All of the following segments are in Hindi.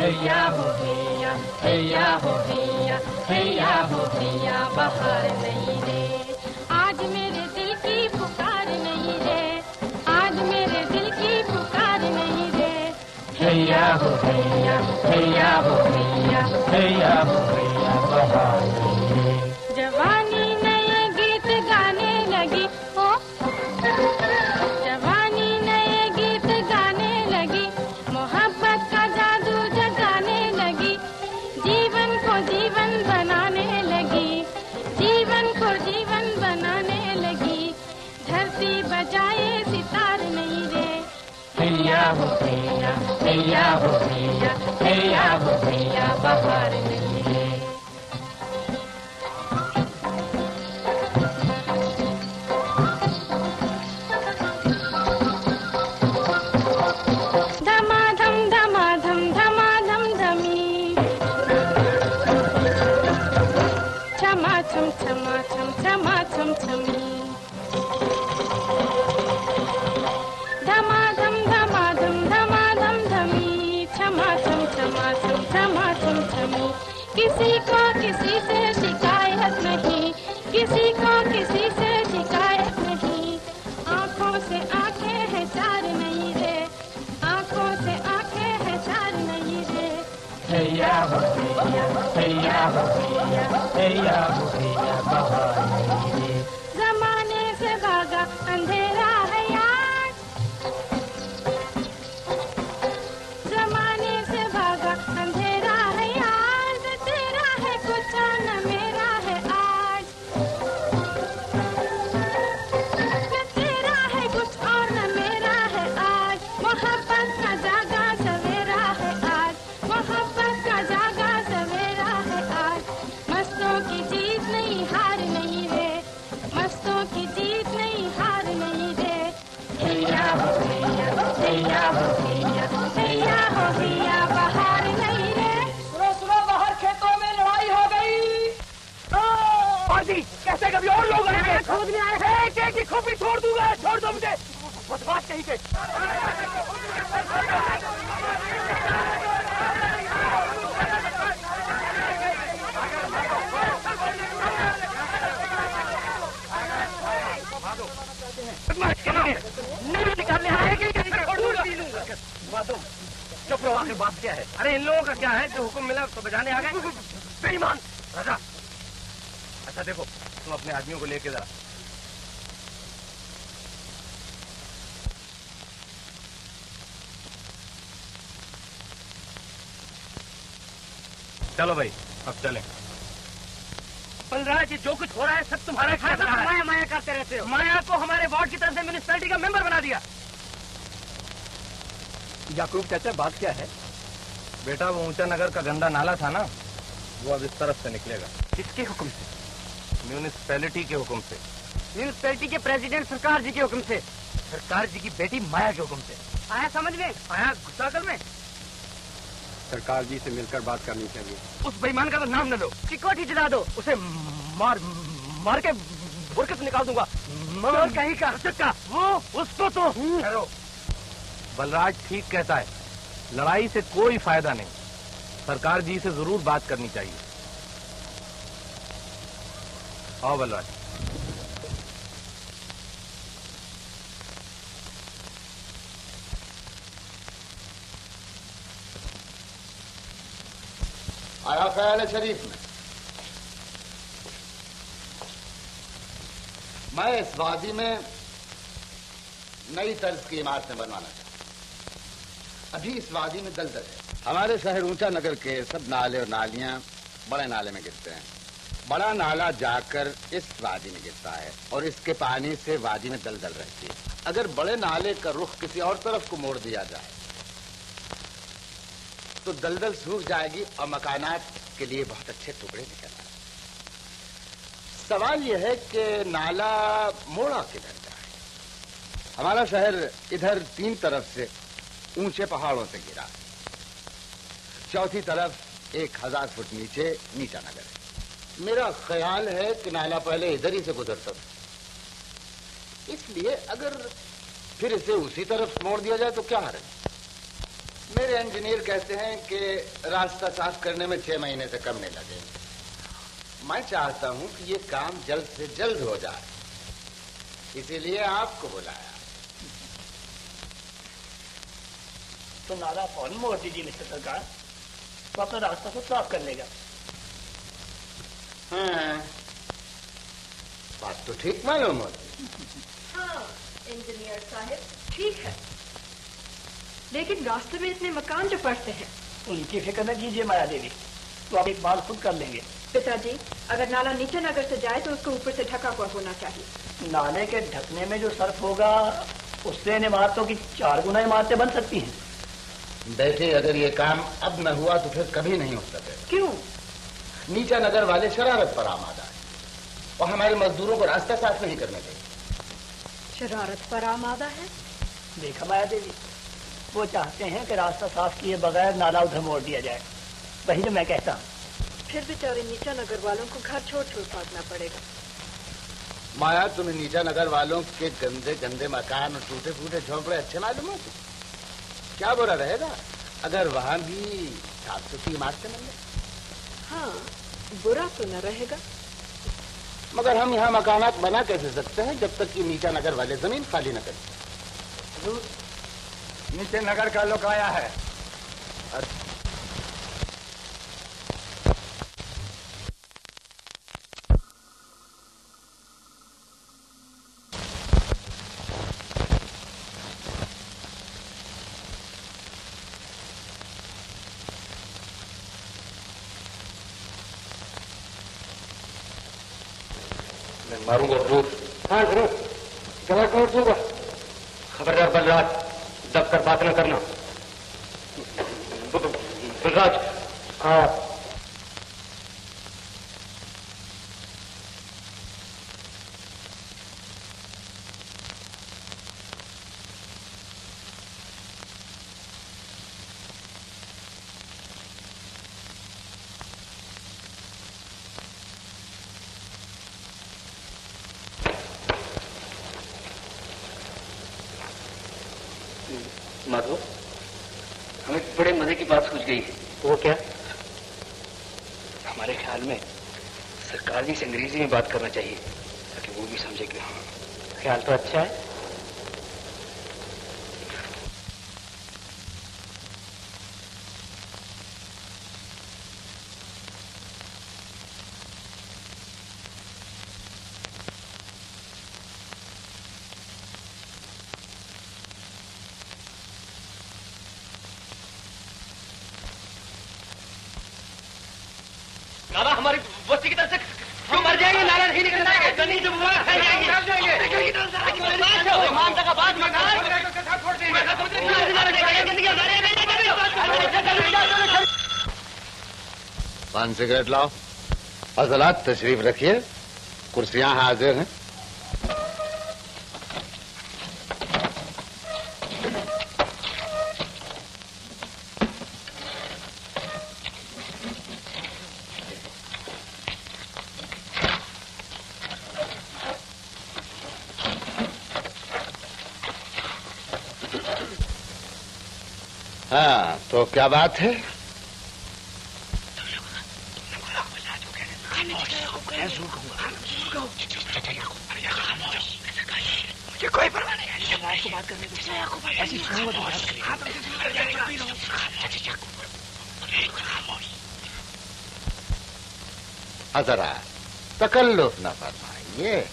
हैया हो हैया, हैया हो हैया, हैया हो हैया, बहार नहीं रे। आज मेरे दिल की पुकार नहीं रे, आज मेरे दिल की पुकार नहीं रे। हैया हो हैया, हैया हो हैया, हैया हो हैया, बहार नहीं रे। जवानी नए गीत गाने लगी, ओ जवानी नए गीत गाने लगी, मोहब्बत का जादू जगाने लगी, जीवन को जीवन बनाने लगी, जीवन को जीवन बनाने लगी। धरती बजाए सितार नहीं रे। हैया हो हैया, हैया हो हैया, हैया हो हैया, बहार नहीं रे। धमाधम धमाधम धमाधम धमी, छमाछम छमाछम छमाछम छमी, धमाधम धमाधम धमाधम धमी, छमाछम छमाछम छमाछम छमी। किसी को किसी से शिकायत नहीं, किसी को किसी से शिकायत नहीं। आंखों से आंखें हैं चार नहीं रे, आंखों से आंखें हैं चार नहीं रे। हैया हो हैया, हैया हो हैया, हैया हो हैया, बहार नहीं रे। जमाने से भागा अंधेरा है आज, जमाने से भागा अंधेरा है आज, तेरा है कुछ न मेरा है आज, न तेरा है कुछ और न मेरा है आज। मोहब्बत का जागा सवेरा है आज, मोहब्बत का जागा सवेरा है आज। मस्तों की जीत नहीं हार नहीं रे, मस्तों की जीत नहीं हार नहीं रे। हैया हो हैया, हैया हो हैया, हैया हो हैया, बहार नहीं रे। सुनो सुनो, बाहर खेतों में लड़ाई हो गई। कैसे कभी और लोग आएंगे? खोद में आए हैं, एक की खोपड़ी छोड़ दूंगा, छोड़ दो मुझे। बदमाश कहीं के। नहीं निकालने आएगी, चुप रहो, आखिर बात क्या है? अरे इन लोगों का क्या है, जो हुक्म मिला तो बजाने आ गए। बेईमान राजा। अच्छा देखो, तुम अपने आदमियों को लेके जरा। चलो भाई, अब चलें। बलराज, जो कुछ हो रहा है सब तुम्हारा खाया। माया माया करते रहते हो। माया को हमारे वार्ड की तरफ से म्युनिसिपैलिटी का मेंबर बना दिया। याकूब चाचा, बात क्या है? बेटा, वो ऊंचा नगर का गंदा नाला था ना, वो अब इस तरफ से निकलेगा। किसके हुक्म से? म्युनिसिपैलिटी के हुक्म से। म्युनिसिपैलिटी के प्रेसिडेंट सरकार जी के हुक्म से। सरकार जी की बेटी माया के हुक्म से। आया समझ में? आया गुस्साकल में? सरकार जी से मिलकर बात करनी चाहिए। उस बेईमान का तो नाम न लो, चिकोटी जला दो, उसे मार मार के बुरके से निकाल दूंगा। कहीं का वो उसको तो। बलराज ठीक कहता है, लड़ाई से कोई फायदा नहीं, सरकार जी से जरूर बात करनी चाहिए। आओ बलराज। आया ख्याल है शरीफ में। मैं इस वादी में नई तर्ज की इमारतें बनवाना चाहता हूं। अभी इस वादी में दलदल है। हमारे शहर ऊंचा नगर के सब नाले और नालियां बड़े नाले में गिरते हैं। बड़ा नाला जाकर इस वादी में गिरता है और इसके पानी से वादी में दलदल रहती है। अगर बड़े नाले का रुख किसी और तरफ को मोड़ दिया जाए तो दलदल सूख जाएगी और मकानात के लिए बहुत अच्छे टुकड़े निकल आए। सवाल यह है कि नाला मोड़ा किधर जाए। हमारा शहर इधर 3 तरफ से ऊंचे पहाड़ों से घिरा है। चौथी तरफ 1000 फुट नीचे नीचा नगर है। मेरा ख्याल है कि नाला पहले इधर ही से गुजरता था, इसलिए अगर फिर इसे उसी तरफ मोड़ दिया जाए तो क्या हर्ज। मेरे इंजीनियर कहते हैं कि रास्ता साफ करने में 6 महीने से कम नहीं लगेंगे। मैं चाहता हूं कि ये काम जल्द से जल्द हो जाए, इसीलिए आपको बुलाया। तो नाला फौरन मोड़ दीजिए मिस्टर सरकार, तो अपना रास्ता को साफ कर लेगा। हाँ, बात तो ठीक मालूम होती। हाँ इंजीनियर साहब ठीक है, लेकिन रास्ते में इतने मकान जो पड़ते हैं। उनकी फिक्र न कीजिए माया देवी, तो आप एक बार खुद कर लेंगे। पिताजी, अगर नाला नीचे नगर से जाए तो उसको ऊपर से ढका हुआ होना चाहिए। नाले के ढकने में जो सर्फ होगा उससे इन इमारतों की 4 गुना इमारतें बन सकती हैं। बेटे, अगर ये काम अब न हुआ तो फिर कभी नहीं हो सकेगा। क्यों? नीचा नगर वाले शरारत पर आमादा है और हमारे मजदूरों को रास्ता साफ नहीं करने देंगे। शरारत पर आमादा है? देखा माया देवी, वो चाहते हैं कि रास्ता साफ किए बगैर नाला उधर मोड़ दिया जाए। वही जो मैं कहता हूँ। फिर बेचारे नीचा नगर वालों को घर छोड़ छोड़ भागना पड़ेगा। माया, तुम्हें नीचा नगर वालों के गंदे गंदे मकान और टूटे फूटे झोंपड़े अच्छे मालूम होते? क्या बुरा रहेगा अगर वहां भी साफ सुथरी इमारतें बन जाए? हाँ, बुरा तो न रहेगा। मगर हम यहाँ मकानात बना कैसे सकते हैं जब तक कि नीचा नगर वाले जमीन खाली न करें? नीचे नगर का लोग आया है। मैं मारूंगा जरूर। हाँ जरूर, गला तोड़ दूंगा। खबरदार बलराज, दब कर बात न करना। बलराज। हाँ। माधव, हमें बड़े मजे की बात सूझ गई है। वो क्या? हमारे ख्याल में सरकार जी से अंग्रेजी में बात करना चाहिए ताकि वो भी समझे कि हाँ। ख्याल तो अच्छा है। नाला हमारी बस्ती की तरफ से हम मर जाएंगे, नाला नहीं निकल जाएगा। जमीन से बुआ फैल जाएंगे। मानता का बात पान सिगरेट लाओ। हजरात तशरीफ रखिए, कुर्सियां हाजिर हैं। हाँ, तो क्या बात है? मुझे कोई परवाह नहीं है। आपको बात करने को ऐसी हजरा तकल्लुफ न फरमाइए।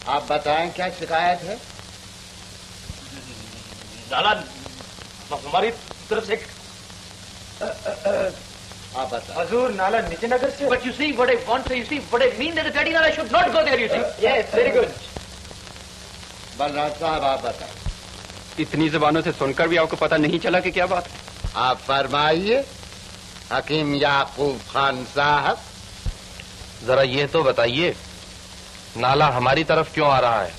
आप बताएं क्या शिकायत है? नाला हमारी तरफ से आप बताएं। हजूर, नाला नीचे नगर से। But you see what I want, so you see what I mean that the dirty nala should not go there, you see. Yes, very good. Balraj साहब आप बताएं। इतनी जबानों से सुनकर भी आपको पता नहीं चला कि क्या बात है? आप फरमाइए हकीम याकूब खान साहब। जरा ये तो बताइए, नाला हमारी तरफ क्यों आ रहा है?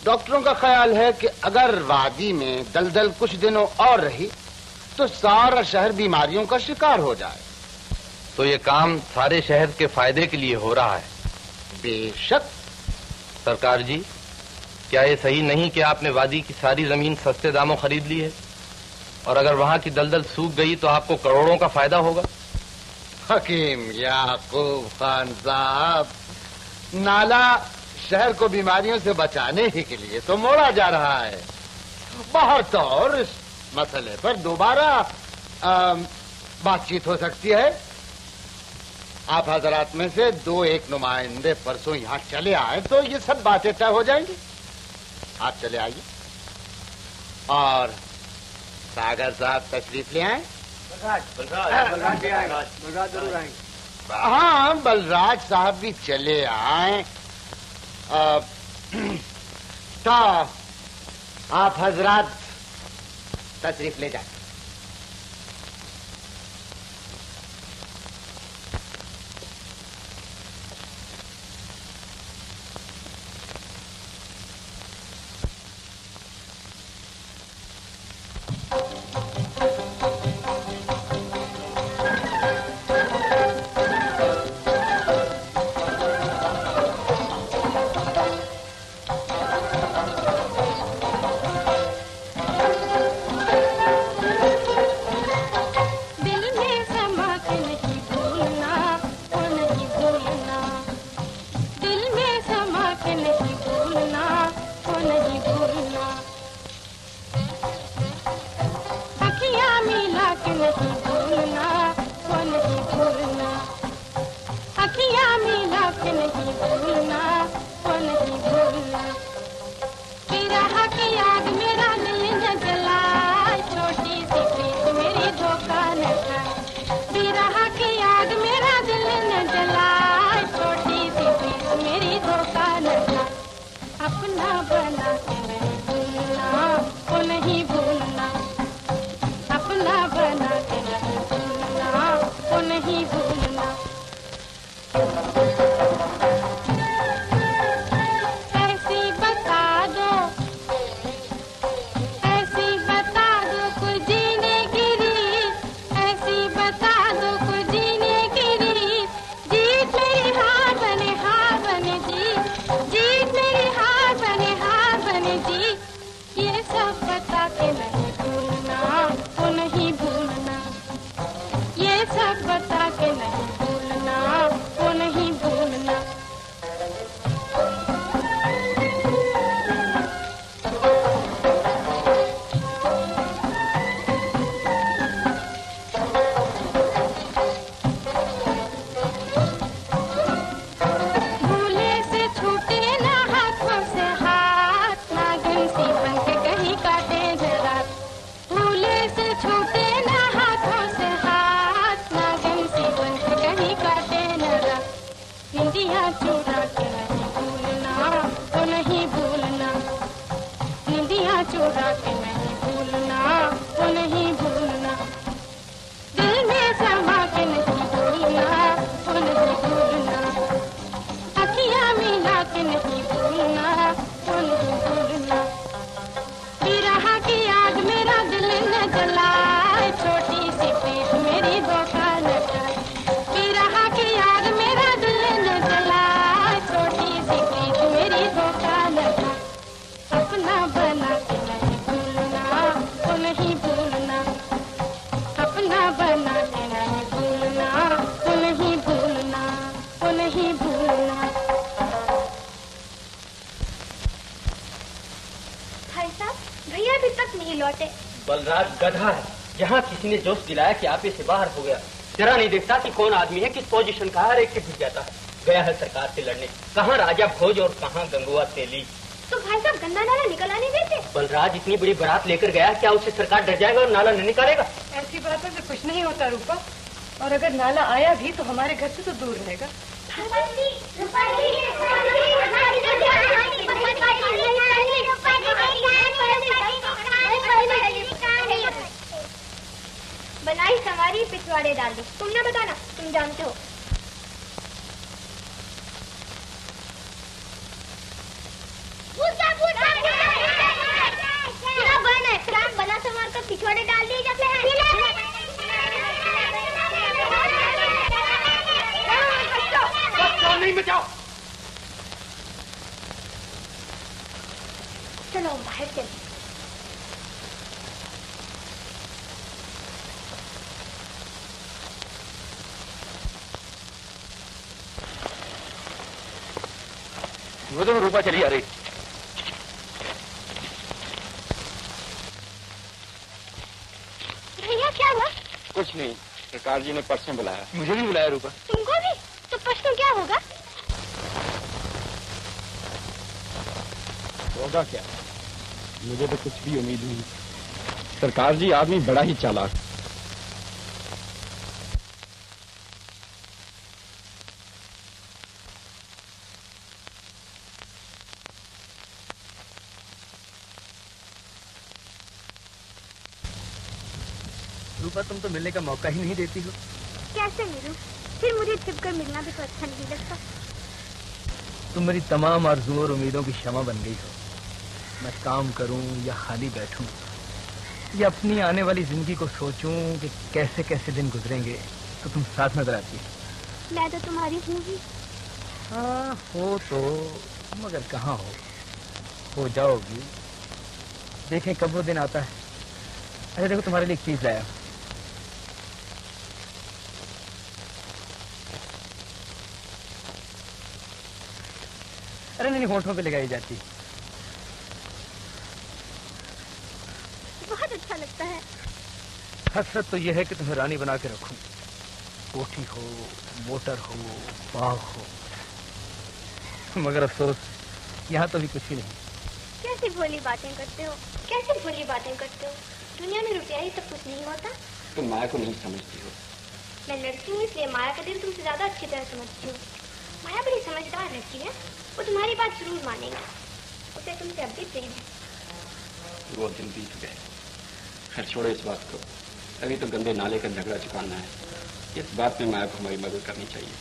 डॉक्टरों का ख्याल है कि अगर वादी में दलदल कुछ दिनों और रही तो सारा शहर बीमारियों का शिकार हो जाए। तो ये काम सारे शहर के फायदे के लिए हो रहा है? बेशक। सरकार जी, क्या ये सही नहीं कि आपने वादी की सारी जमीन सस्ते दामों खरीद ली है, और अगर वहां की दलदल सूख गई तो आपको करोड़ों का फायदा होगा? हकीम याकूब खान साहब, नाला शहर को बीमारियों से बचाने ही के लिए तो मोड़ा जा रहा है। बाहर तो और इस मसले पर दोबारा बातचीत हो सकती है। आप हजरात में से 2-1 नुमाइंदे परसों यहाँ चले आए तो ये सब बातें तय हो जाएंगी। आप चले आइए। और सागर साहब तशरीफ ले आए। बलराज भी आएगा। बलराज जरूर आएंगे। हाँ, बलराज साहब भी चले आए। तो आप हजरात तशरीफ ले जाए। बलराज गधा है। यहाँ किसी ने जोश दिलाया कि आप इससे बाहर हो गया। जरा नहीं देखता कि कौन आदमी है, किस पोजीशन का, हर एक के भिड़ जाता है। गया है सरकार से लड़ने, कहाँ राजा भोज और कहाँ गंगुआ तेली। तो भाई साहब गंदा नाला निकल आने देते? बलराज इतनी बड़ी बारात लेकर गया, क्या उससे सरकार डर जाएगा और नाला नहीं निकालेगा? ऐसी बातों से कुछ नहीं होता रूपा, और अगर नाला आया भी तो हमारे घर से तो दूर रहेगा। पिछवाड़े डाल दो। तुम ना बताना, तुम जानते हो। बना से मारकर पिछवाड़े डाल दिए जाते हैं। नहीं बचाओ। चलो बाहर चल। वो तो रूपा चली आ रही। भैया क्या हुआ? कुछ नहीं, सरकार जी ने परसों बुलाया। मुझे भी बुलाया रूपा। तुमको भी? तो परसों क्या होगा? होगा क्या? मुझे तो कुछ भी उम्मीद नहीं। सरकार जी आदमी बड़ा ही चालाक। रूपा, तुम तो मिलने का मौका ही नहीं देती हो। कैसे मिलूं? फिर मुझे छिपकर मिलना भी तो अच्छा नहीं लगता। तुम मेरी तमाम आरज़ुओं और उम्मीदों की क्षमा बन गई हो। मैं काम करूं या खाली बैठूं या अपनी आने वाली जिंदगी को सोचूं कि कैसे कैसे दिन गुजरेंगे, तो तुम साथ नजर आती हो। मैं तो तुम्हारी हूँ ही। हाँ हो तो, मगर कहाँ हो जाओगी। देखें कब वो दिन आता है। अरे देखो, तुम्हारे लिए एक चीज लाया। अरे नहीं, होठों पे लगाई जाती। बहुत अच्छा लगता है। हसरत तो यह है कि तुम्हें रानी बना के रखूं। कोठी हो, मोटर हो, बाग हो, मगर अफसोस यहाँ तो भी कुछ ही नहीं। कैसी भोली बातें करते हो, कैसी भोली बातें करते हो। दुनिया में रुपया ही सब कुछ नहीं होता। तुम माया को नहीं समझती हो। मैं लड़की हूँ, इसलिए माया का दिल तुमसे ज्यादा अच्छी तरह समझती हूँ। माया बड़ी समझदार रहती है, वो तुम्हारी बात जरूर मानेगा। उसे तुमसे अब भी प्रेम है। वो दिन बीत गए। खैर छोड़ो इस बात को। अभी तो गंदे नाले का झगड़ा चुकाना है। इस बात में माया को हमारी मदद करनी चाहिए।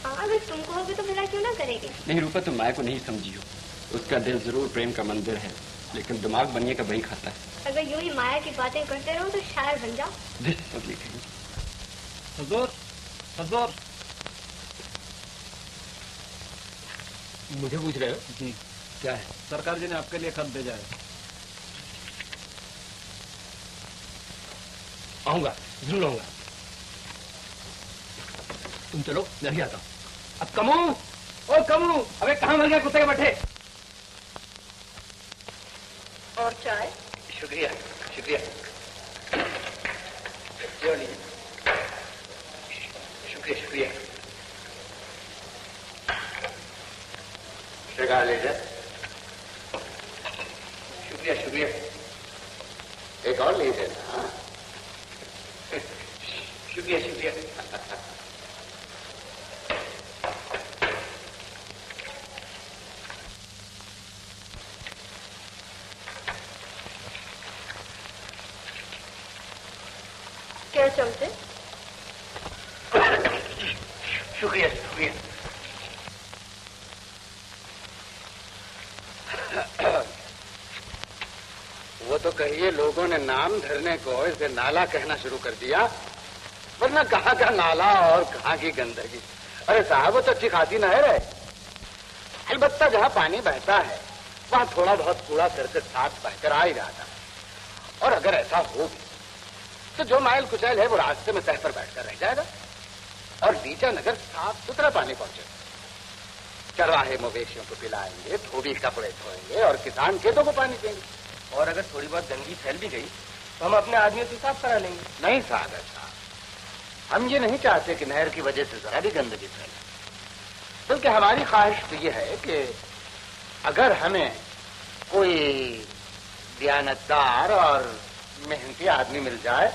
अगर तुम कहोगे तो भला क्यों ना करेगी। नहीं रूपा, तुम माया को नहीं समझी हो। उसका दिल जरूर प्रेम का मंदिर है, लेकिन दिमाग बनिए का वही खाता है। अगर यूं ही माया की बातें करते रहो तो शायर बन जाओ। हुजूर, हुजूर। मुझे पूछ रहे हो? जी। क्या है? सरकार जी ने आपके लिए खत भेजा है। आऊंगा, जरूर आऊंगा। तुम चलो, मैं भी आता हूँ। अब कमू, ओ कमू, अबे कहाँ मर गया कुत्ते के बट्ठे? और चाय? शुक्रिया, शुक्रिया। शुक्रिया, शुक्रिया। लगा लीजिए। शुक्रिया, शुक्रिया। एक और लीजिए ना। शुक्रिया, शुक्रिया। क्या चमचे? शुक्रिया, शुक्रिया। वो तो कहिए लोगों ने नाम धरने को इसे नाला कहना शुरू कर दिया, वरना कहाँ का नाला और कहाँ की गंदगी। अरे साहब, वो तो अच्छी खासी नहर है। अलबत्ता जहाँ पानी बहता है वहाँ थोड़ा बहुत कूड़ा करकट साथ बहकर आ ही रहा था। और अगर ऐसा हो भी तो जो माइल कुचैल है वो रास्ते में तह पर बैठकर रह जाएगा और लीचा नगर साफ सुथरा पानी पहुंचेगा। चरवाहे मवेशियों को पिलाएंगे, धोबी कपड़े धोएंगे और किसान खेतों को पानी देंगे। और अगर थोड़ी बहुत गंदगी फैल भी गई तो हम अपने आदमियों से साफ करा लेंगे। नहीं सागर साहब, हम ये नहीं चाहते कि नहर की वजह से जरा भी गंदगी फैले, बल्कि हमारी ख्वाहिश तो ये है कि अगर हमें कोई दयानतदार और मेहनती आदमी मिल जाए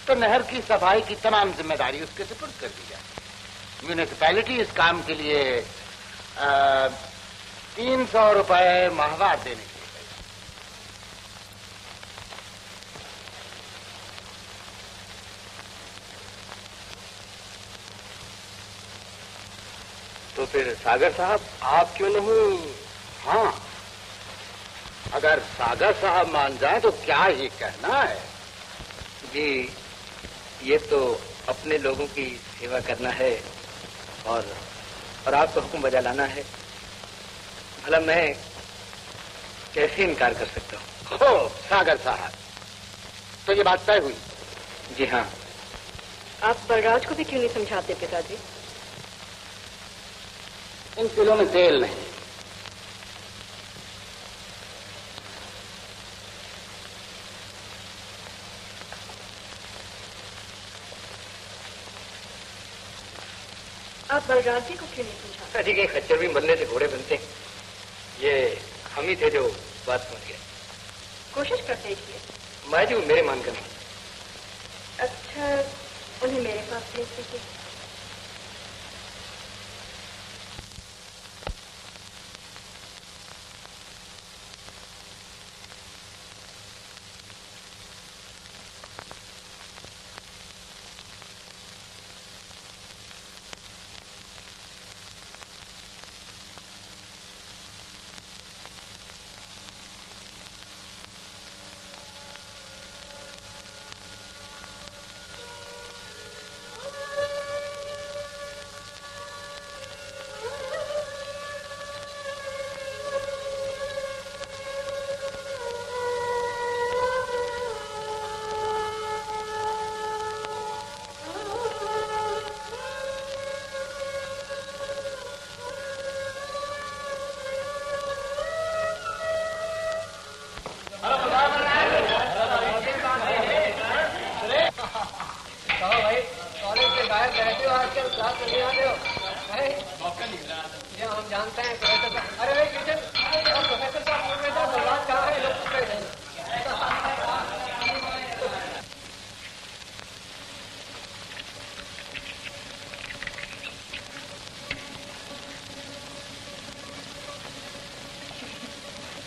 तो नहर की सफाई की तमाम जिम्मेदारी उसके सुपुर्द कर दी जाए। म्यूनिसिपैलिटी इस काम के लिए 300 रुपए माहवार देने के लिए। तो फिर सागर साहब आप क्यों नहीं? हाँ, अगर सागर साहब मान जाए तो क्या ही कहना है। जी, ये तो अपने लोगों की सेवा करना है और आपको हुक्म बजा लाना है। भला मैं कैसे इनकार कर सकता हूँ? हो सागर साहब, तो ये बात तय हुई? जी हाँ। आप बलराज को भी क्यों नहीं समझाते पिताजी? इन किलों में तेल नहीं। आप बलराज जी को क्यों नहीं समझाते? ठीक है, खच्चर भी मरने से घोड़े बनते। ये हम ही थे जो बात समझ गए। कोशिश करते ही माँ जी, वो मेरे मान कर नहीं। अच्छा, उन्हें मेरे पास भेज दीजिए।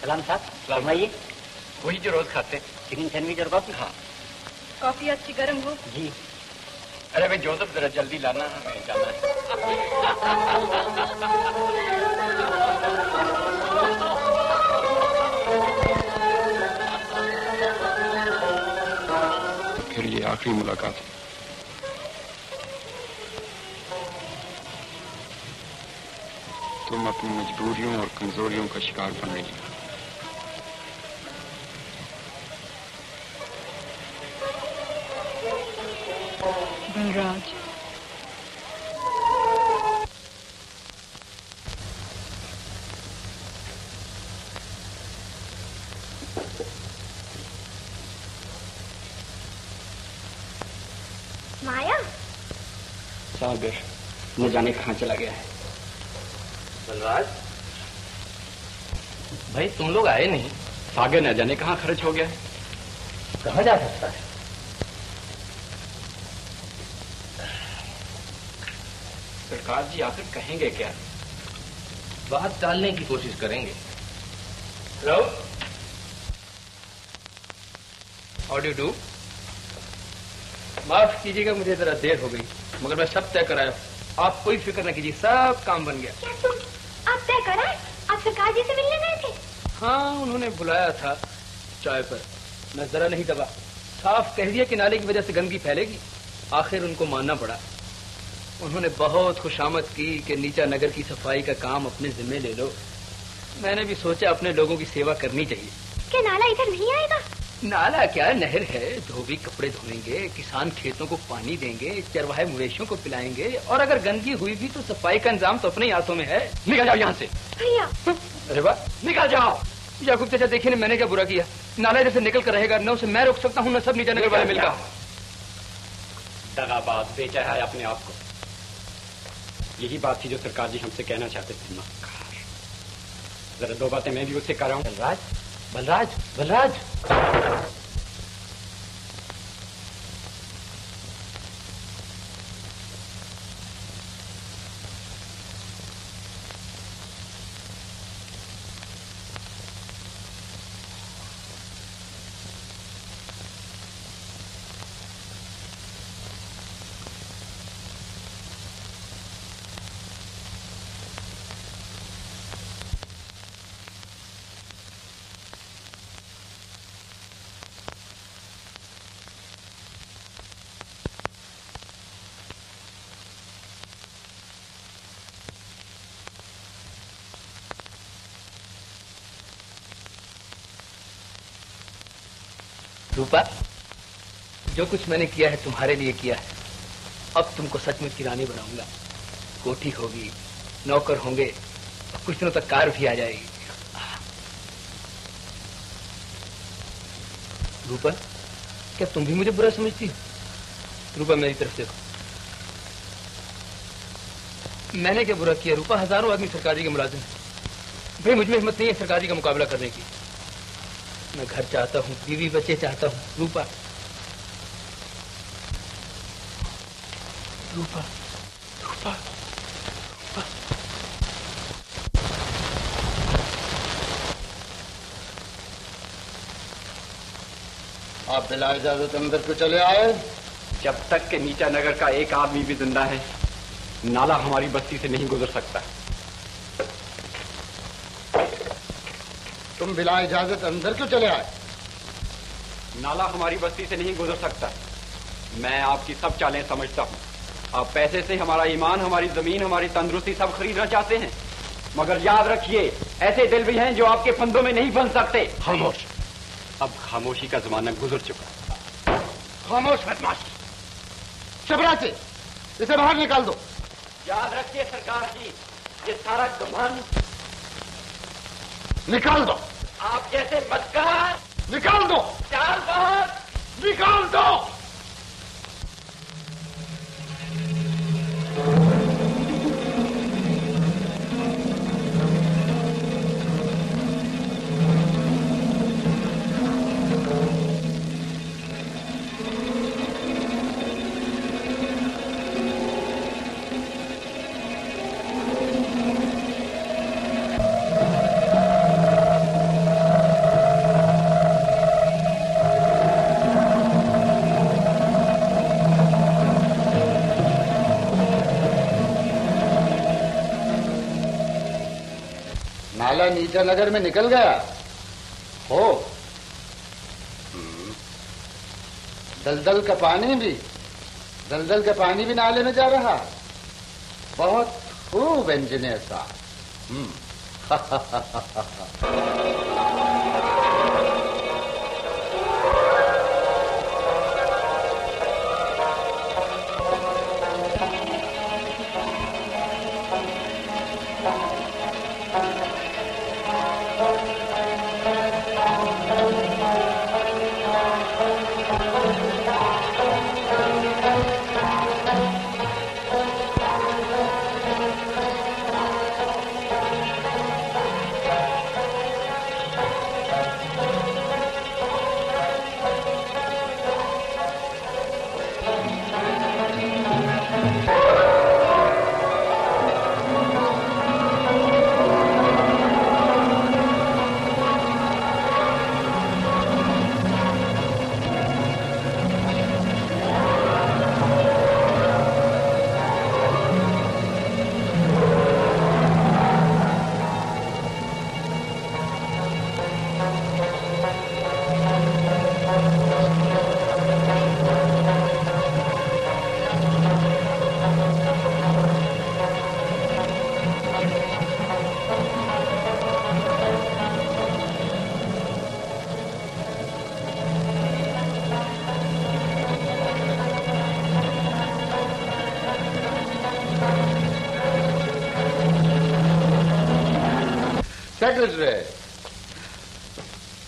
सलाम साहब, फरमाइए। वही जो रोज खाते हैं, चिकन सैंडविच और कॉफी। हाँ। कॉफी अच्छी गर्म हो। जी। अरे भाई जोसेफ, जरा जल्दी लाना, हमें जाना है। फिर ये आखिरी मुलाकात है। तुम अपनी मजबूरियों और कमजोरियों का शिकार बन रही हो। बलराज, माया, सागर न जाने कहाँ चला गया है। बलराज भाई, तुम लोग आए नहीं। सागर न जाने कहाँ खर्च हो गया है। कहाँ जा सकता है? सरकार जी आखिर कहेंगे क्या? बात टालने की कोशिश करेंगे। Hello, how do do? माफ कीजिएगा, मुझे जरा देर हो गई, मगर मैं सब तय कराया। आप कोई फिक्र न कीजिए, सब काम बन गया। क्या तुम आप तय करा? आप सरकार जी से मिलने गए थे? हाँ, उन्होंने बुलाया था चाय पर, मैं जरा नहीं दबा। साफ कह दिया कि नाले की वजह से गंदगी फैलेगी। आखिर उनको मानना पड़ा। उन्होंने बहुत खुशामद की कि नीचा नगर की सफाई का काम अपने जिम्मे ले लो। मैंने भी सोचा अपने लोगों की सेवा करनी चाहिए। क्या नाला इधर नहीं आएगा? नाला क्या, नहर है। धोबी कपड़े धोएंगे, किसान खेतों को पानी देंगे, चरवाहे मवेशियों को पिलाएंगे, और अगर गंदगी हुई भी तो सफाई का इंतजाम तो अपने हाथों में है। निकल जाओ यहाँ से भैया। अरे वाह, निकल जाओ। याकूब चाचा, देखिए ना, मैंने क्या बुरा किया? नाला जैसे निकल कर रहेगा, न उसे मैं रोक सकता हूँ, न सब नीचे नगर वाले मिलकर। दगाबाज बेचा है अपने आप को। यही बात थी जो सरकार जी हमसे कहना चाहते थे। मक्कार, जरा दो बातें मैं भी उससे कर रहा हूँ। बलराज, बलराज, बलराज। रूपा, जो कुछ मैंने किया है तुम्हारे लिए किया है। अब तुमको सचमुच की रानी बनाऊंगा। कोठी होगी, नौकर होंगे, और कुछ दिनों तक कार भी आ जाएगी। रूपा, क्या तुम भी मुझे बुरा समझती हो? रूपा, मेरी तरफ देखो, मैंने क्या बुरा किया? रूपा, हजारों आदमी सरकारी के मुलाजिम हैं। भाई, मुझ में हिम्मत नहीं है सरकारी का मुकाबला करने की। मैं घर चाहता हूँ, बीवी बच्चे चाहता हूँ। रूपा, रूपा, रूपा, रूपा। आप बिला इजाजत अंदर क्यों चले आए? जब तक के नीचा नगर का एक आदमी भी जिंदा है, नाला हमारी बस्ती से नहीं गुजर सकता। तुम बिला इजाजत अंदर क्यों चले आए? नाला हमारी बस्ती से नहीं गुजर सकता। मैं आपकी सब चालें समझता हूँ। आप पैसे से हमारा ईमान, हमारी जमीन, हमारी तंदुरुस्ती सब खरीदना चाहते हैं, मगर याद रखिए, ऐसे दिल भी हैं जो आपके फंदों में नहीं बन सकते। खामोश। अब खामोशी का जमाना गुजर चुका। खामोश बदमाश, चपरासी, इसे बाहर निकाल दो। याद रखिए सरकार जी, ये सारा गुमान निकाल दो। आप जैसे बदकार निकाल दो। चालबाज निकाल दो। नाला नीचा नगर में निकल गया हो। दलदल का पानी भी नाले में जा रहा। बहुत खूब इंजीनियर साहब।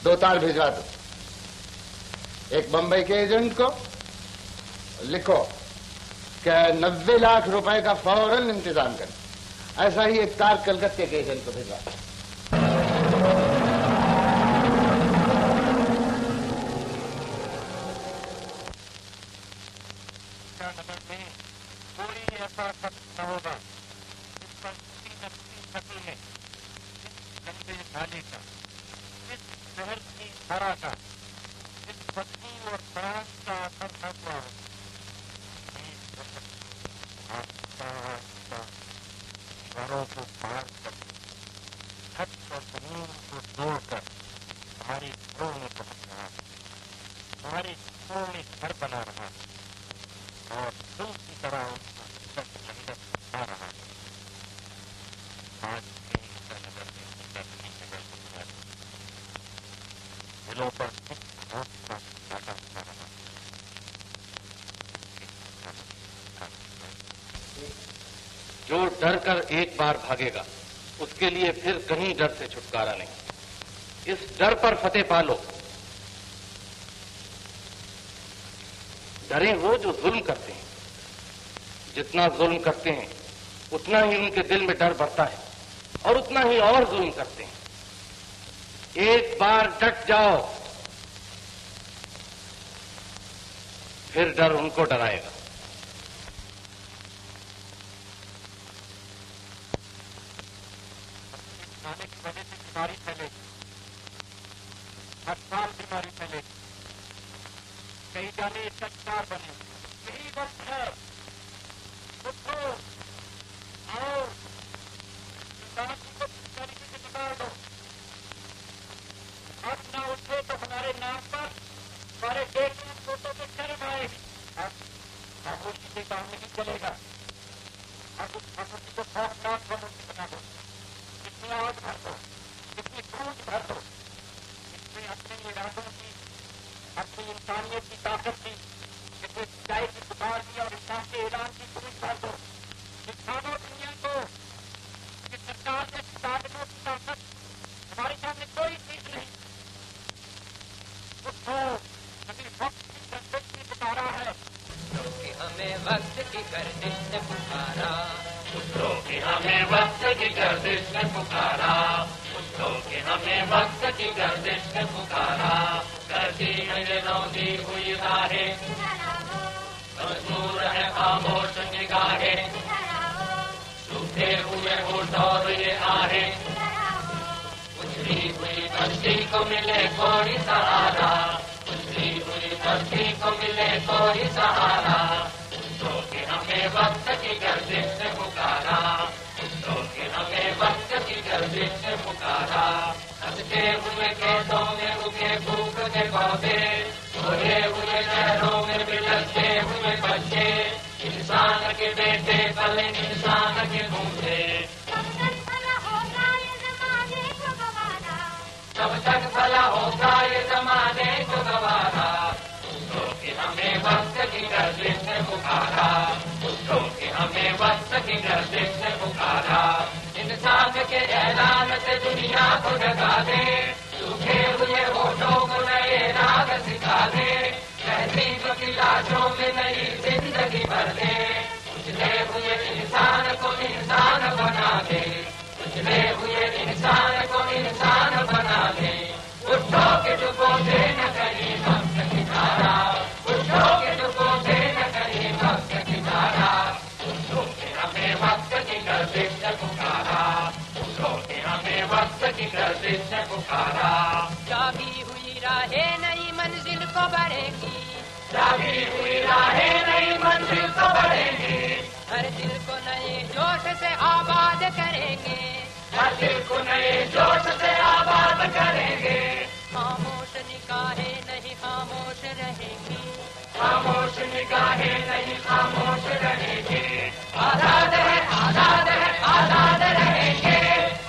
दो तार भिजवा दो। एक बंबई के एजेंट को लिखो कि 90 लाख रुपए का फौरन इंतजाम कर। ऐसा ही एक तार कलकत्ते के एजेंट को भिजवा दो। डर कर एक बार भागेगा उसके लिए फिर कहीं डर से छुटकारा नहीं। इस डर पर फतेह पालो। डरे वो जो जुल्म करते हैं, जितना जुल्म करते हैं उतना ही उनके दिल में डर बढ़ता है और उतना ही और जुल्म करते हैं। एक बार डट जाओ फिर डर उनको डराएगा। खाने की वजह से बीमारी फैलेगी, हर साल बीमारी फैलेगी, कई जाने इसका शिकार बने। यही वक्त है, उठो और बीमारी को तरीके से निकाल दो। अब न उठे तो हमारे नाम पर हमारे देश में फोटो पे शर्म आएगी। अब खामोशी से काम नहीं चलेगा। अब उस खामोशी को खौफनाक खामोशी बना दो। इसमें आग भर दो, इसमें क्रोध भर दो, इसमें अपने इरादों की, अपनी इंसानियत की ताकत की, इसमें सच्चाई की पुकार की और इंसान के ऐलान की सूझ भर दो। दिखा दो दुनिया को कि सरकार के ताकतों की ताकत हमारे सामने कोई चीज नहीं। उठो, अभी वक्त की गर्दिश ने पुकारा है। कि हमें वक्त की गर्दिश ने पुकारा, उठो कि हमें वक्त की गर्दिश ने पुकारा, उठो कि हमें वक्त की गर्दिश ने पुकारा। करती है ये रौंदी हुई राहें, मजबूर है खामोश निगाहें, सूखे हुए होठ और ये आहें, उजड़ी हुई बस्ती को मिले कोई सहारा, उजड़ी हुई बस्ती को मिले कोई सहारा। उठो कि हमें वक्त की गर्दिश ने पुकारा, उठो कि हमें वक्त की गर्दिश ने पुकारा। हंसते हुए खेतों में उगे भूख के पौधे, सोए हुए शहरों में बिलखते हुए बच्चे, इंसान के बेटे पले इंसान के बूढ़े। तब तक भला होगा ये जमाने को गवारा। उठो कि हमें वक्त की गर्दिश ने पुकारा, उठो कि हमें वक्त की गर्दिश ने पुकारा। इंसान के ऐलान से दुनिया को जगा दे, सूखे हुए होठों को नए राग सिखा दे, तहजीब की लाशों में नई जिंदगी भर दे, उजले हुए इंसान को इंसान बना दे, उजले हुए इंसान को इंसान बना दे। उठो कि डुबो दे न कहीं वक्त की धारा, उठो कि डुबो दे न कहीं वक्त की धारा। उठो कि हमें वक्त की गर्दिश ने पुकारा, उठो कि हमें वक्त की गर्दिश ने पुकारा। जागी हुई राहें नई मंजिल को बढ़ेंगी, जागी हुई राहें नई मंजिल को बढ़ेंगी, हर दिल को नए जोश से आबाद करेंगे, हर दिल को नए जोश से आबाद करेंगे। खामोश निगाहें नहीं खामोश रहेंगी, खामोश निगाहें नहीं खामोश रहेंगे। आजाद है आजाद है आजाद रहेंगे,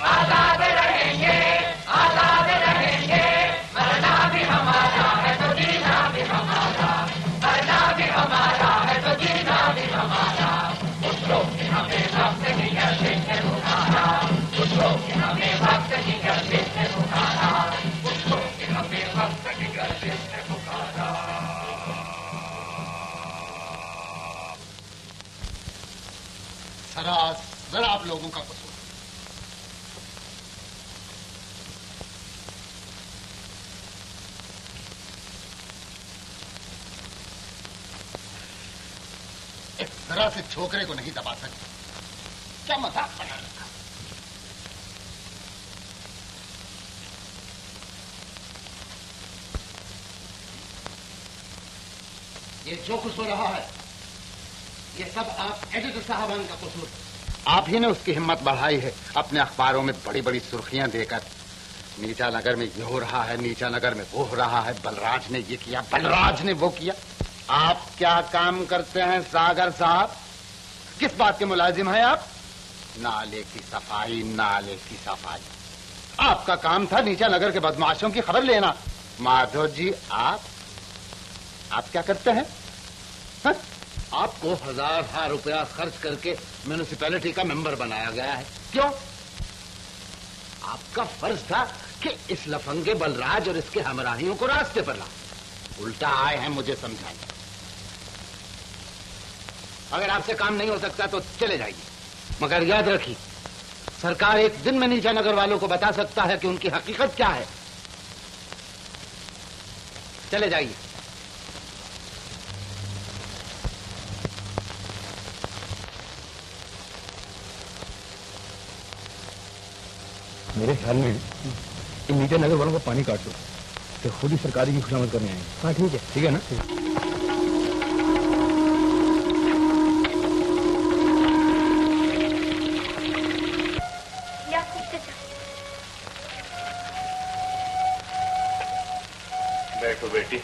आजाद रहेंगे, आजाद रहेंगे। मरना भी हमारा है तो जीना भी हमारा, मरना भी हमारा है तो जीना भी हमारा। उठो कि हमें वक्त की गर्दिश ने पुकारा, उठो कि हमें वक्त की गर्दिश ने पुकारा, उठो कि हमें वक्त की गर्दिश ने पुकारा। सरासर आप लोगों का कसूर। एक जरा से छोकरे को नहीं दबा सकते, क्या मजाक बना रखा। ये जो कुछ हो रहा है ये सब आप एडिटर साहबान का कसूर। आप ही ने उसकी हिम्मत बढ़ाई है अपने अखबारों में बड़ी बड़ी सुर्खियां देकर। नीचा नगर में ये हो रहा है, नीचा नगर में वो हो रहा है, बलराज ने ये किया, बलराज ने वो किया। आप क्या काम करते हैं सागर साहब? किस बात के मुलाजिम हैं आप? नाले की सफाई, नाले की सफाई। आपका काम था नीचा नगर के बदमाशों की खबर लेना। माधव जी आप क्या करते हैं? आपको हजार रुपया खर्च करके म्यूनिसिपैलिटी का मेंबर बनाया गया है। क्यों? आपका फर्ज था कि इस लफंगे बलराज और इसके हमराहियों को रास्ते पर ला। उल्टा आए हैं मुझे समझाने। अगर आपसे काम नहीं हो सकता तो चले जाइए, मगर याद रखिए, सरकार एक दिन में नीचा नगर वालों को बता सकता है कि उनकी हकीकत क्या है। चले जाइए। मेरे ख्याल में इन नीचे नगर वालों को पानी काट दो, तो खुद ही सरकारी की खुशामद करने आएंगे। हाँ ठीक है ना। बैठो बेटी।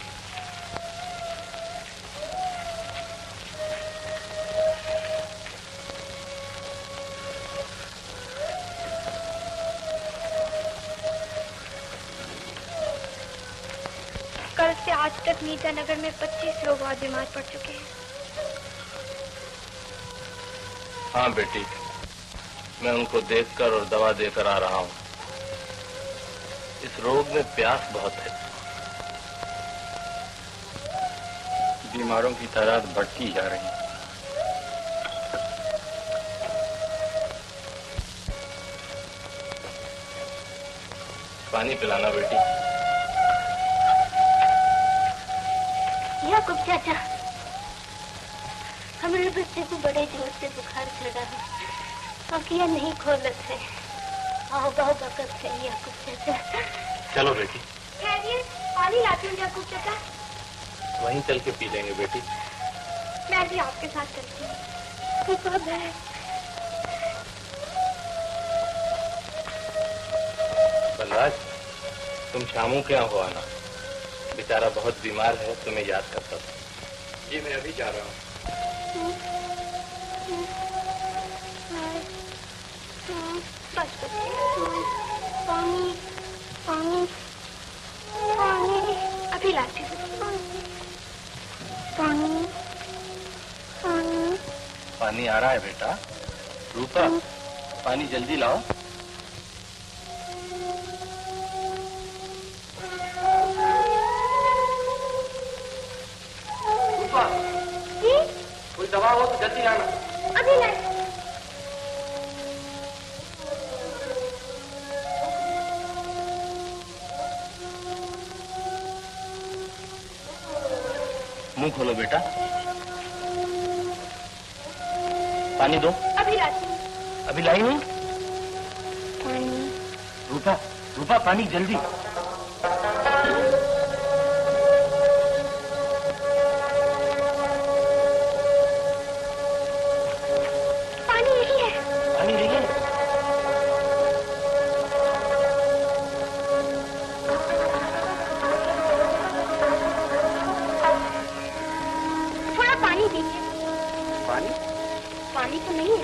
कल से आज तक नीचा नगर में 25 लोग और बीमार पड़ चुके हैं। हाँ बेटी, मैं उनको देखकर और दवा देकर आ रहा हूँ। इस रोग में प्यास बहुत है। बीमारों की तादाद बढ़ती जा रही है। पानी पिलाना बेटी। याकूब चाचा, हमारे बच्चे को बड़े जोर से बुखार चढ़ा है, आँखें नहीं खोलत है। आओ गाओ बकत है याकूब चाचा। चलो बेटी। खैरियत, पानी लाती हूँ याकूब चाचा। वहीं चल के पी लेंगे बेटी। मैं भी आपके साथ चलती हूँ। बलराज, तुम शामू क्या हो आना? बेचारा बहुत बीमार है, तुम्हें याद करता था। जी मैं अभी जा रहा हूँ। बस पानी पानी पानी अभी लाती हूँ। पानी पानी पानी आ रहा है बेटा। रूपा, पानी जल्दी लाओ। रूपा, कोई दवा हो तो जल्दी लाना। अभी लाए। मुंह खोलो बेटा। पानी दो। अभी लाती हूँ। अभी लाई नहीं। पानी रूपा, रूपा पानी जल्दी। पानी यही है। पानी नहीं है। थोड़ा पानी दीजिए। पानी? पानी तो नहीं है।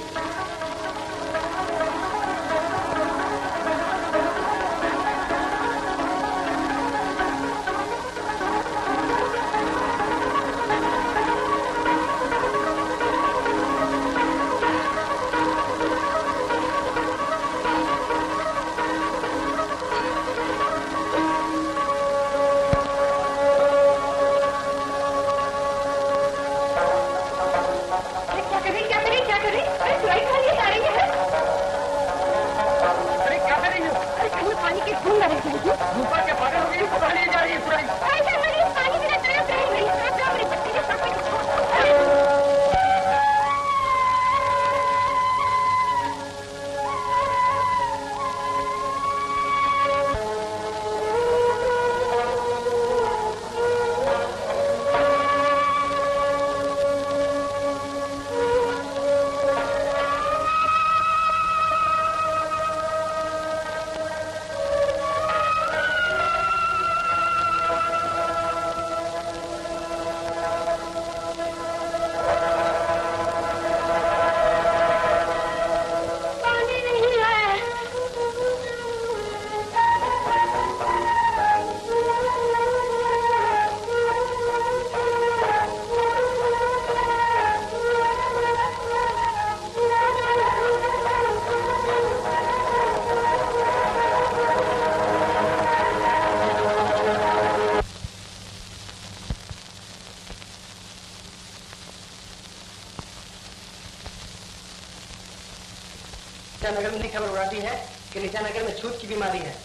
खबर उड़ाती है कि निशानगर में छूत की बीमारी है।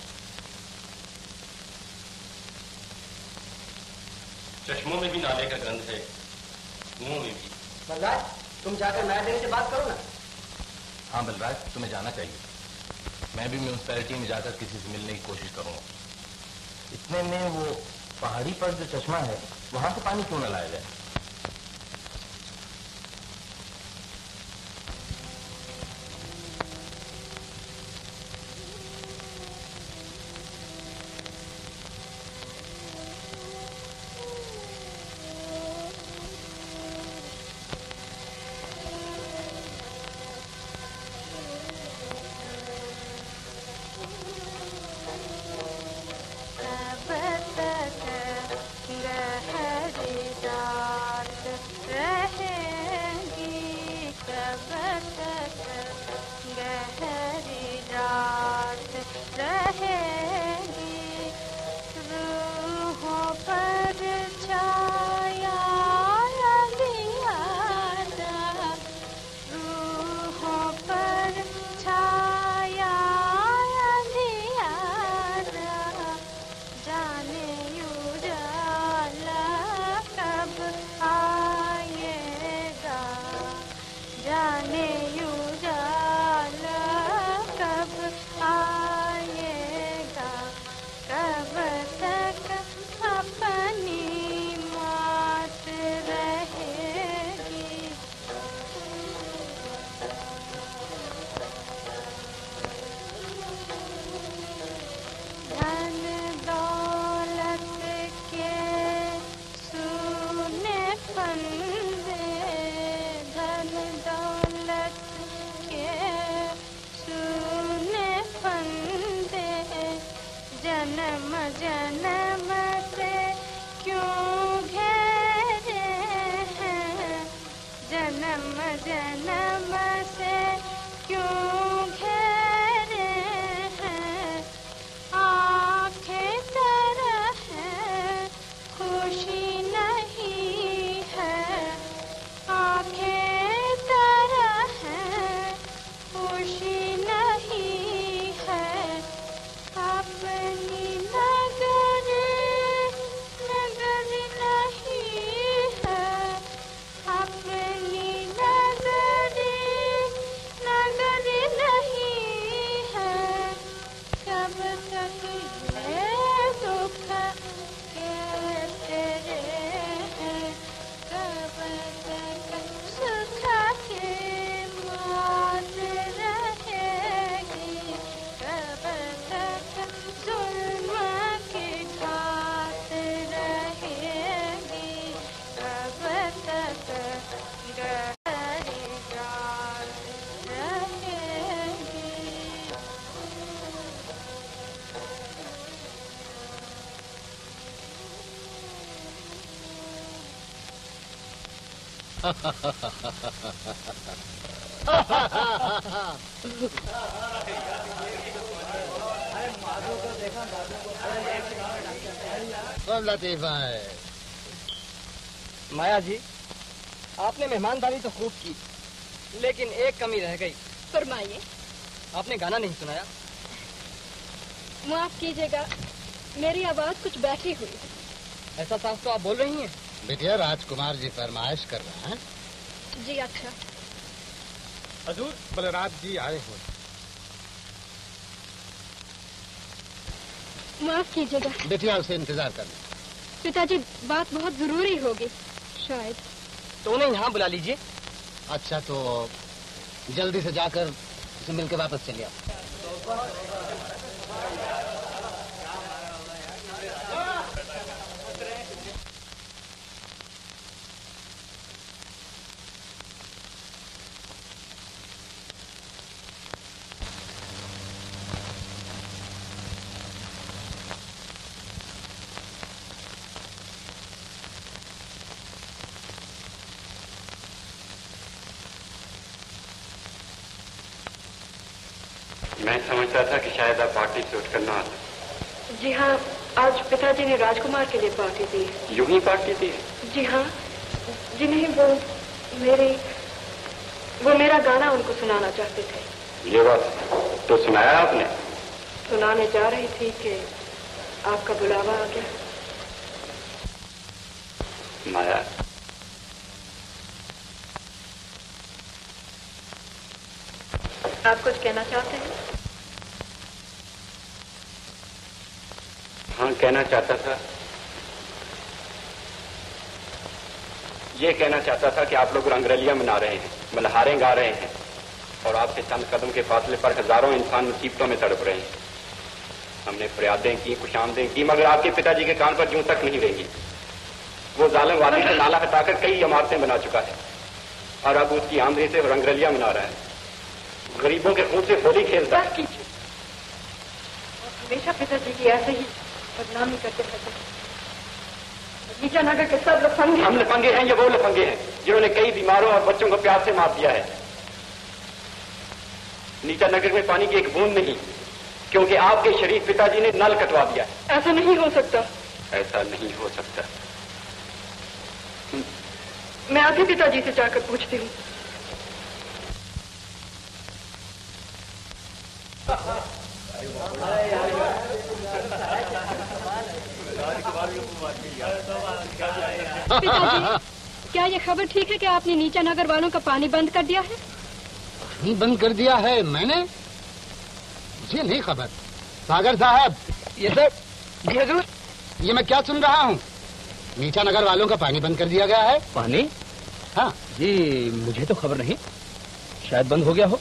चश्मों में भी नाले का गंध है, मुंह में भी। बलराज, तुम जाकर नायर देने से बात करो ना। हाँ बलराज, तुम्हें जाना चाहिए। मैं भी म्यूनिसिपैलिटी में जाकर किसी से मिलने की कोशिश करूंगा। इतने में वो पहाड़ी पर जो चश्मा है वहां से पानी क्यों न लाया जाए? सब लतीफा है। माया जी, आपने मेहमानदारी तो खूब की, लेकिन एक कमी रह गई। फरमाइए। आपने गाना नहीं सुनाया। माफ कीजिएगा, मेरी आवाज कुछ बैठी हुई है। ऐसा साफ तो आप बोल रही हैं। बिटिया, राजकुमार जी फरमाइश कर रहे हैं। जी अच्छा। हजूर, बलराज जी आए हुए। माफ कीजिएगा। बिटिया, उसे इंतजार करना। पिताजी, बात बहुत जरूरी होगी शायद। तो उन्हें यहाँ बुला लीजिए। अच्छा, तो जल्दी से जाकर उसे मिलकर वापस चलिए। मैं समझता था कि शायद आप पार्टी से उठकर ना आते। जी हाँ, आज पिताजी ने राजकुमार के लिए पार्टी दी। यूं ही पार्टी दी? जी हाँ। जी नहीं, वो मेरा गाना उनको सुनाना चाहते थे। ये बात तो सुनाया आपने? सुनाने जा रही थी कि आपका बुलावा आ गया। माया, आप कुछ कहना चाहते हैं? हाँ, कहना चाहता था। ये कहना चाहता था कि आप लोग रंगरलियां मना रहे हैं, मल्हारें गा रहे हैं और आपसे चंद कदम के फासले पर हजारों इंसान मुसीबतों में तड़प रहे हैं। हमने फरियादें की, खुशामदें की, मगर आपके पिताजी के कान पर जूं तक नहीं रहेंगी। वो जालिम वादी से नाला हटाकर कई इमारतें बना चुका है और अब उसकी आमदनी से रंगरलियां मना रहा है, गरीबों के खून से होली खेलता है। हमेशा पिताजी की ऐसे ही बदनामी करते रहते हैं। नीचा नगर के सब लफंगे। हम लफंगे हैं या वो लफंगे हैं जिन्होंने कई बीमारों और बच्चों को प्यास से मार दिया है? नीचा नगर में पानी की एक बूंद नहीं, क्योंकि आपके शरीफ पिताजी ने नल कटवा दिया। ऐसा नहीं हो सकता। ऐसा नहीं हो सकता। मैं आगे पिताजी से जाकर पूछती हूँ। पिताजी, क्या ये खबर ठीक है कि आपने नीचा नगर वालों का पानी बंद कर दिया है? पानी बंद कर दिया है मैंने? मुझे नहीं खबर। सागर साहब, ये सर, जी हजूर। ये मैं क्या सुन रहा हूँ? नीचा नगर वालों का पानी बंद कर दिया गया है? पानी? हाँ जी, मुझे तो खबर नहीं, शायद बंद हो गया हो।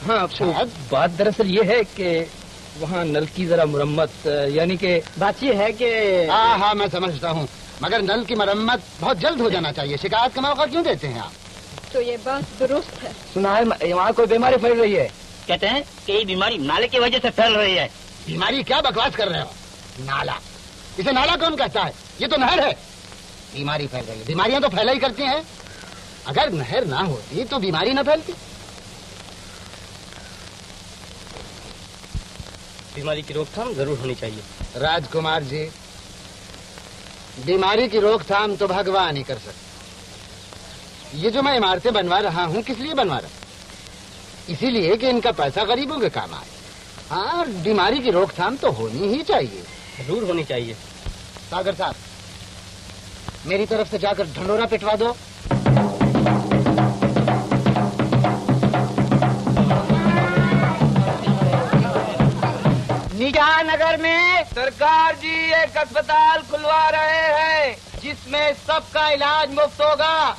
हाँ, शायद। बात दरअसल ये है कि वहाँ नल की जरा मुरम्मत, यानी कि बात ये है कि हाँ, मैं समझता हूँ, मगर नल की मरम्मत बहुत जल्द हो जाना चाहिए। शिकायत का मौका क्यों देते हैं आप? तो ये बात दुरुस्त है। सुना है वहाँ कोई बीमारी फैल रही है। कहते हैं कि ये बीमारी नाले की वजह से फैल रही है। बीमारी? क्या बकवास कर रहे हो? नाला? इसे नाला कौन कहता है? ये तो नहर है। बीमारी फैल रही है? बीमारियां तो फैला ही करती हैं। अगर नहर ना होती तो बीमारी ना फैलती। बीमारी की रोकथाम जरूर होनी चाहिए। राजकुमार जी, बीमारी की रोकथाम तो भगवान ही कर सकते। ये जो मैं इमारतें बनवा रहा हूँ, किस लिए बनवा रहा हूँ? इसीलिए कि इनका पैसा गरीबों के काम आए। हाँ, बीमारी की रोकथाम तो होनी ही चाहिए। जरूर होनी चाहिए। सागर साहब, मेरी तरफ से जाकर ढंडोरा पिटवा दो। नीचा नगर में सरकार जी एक अस्पताल खुलवा रहे हैं जिसमें सबका इलाज मुफ्त होगा।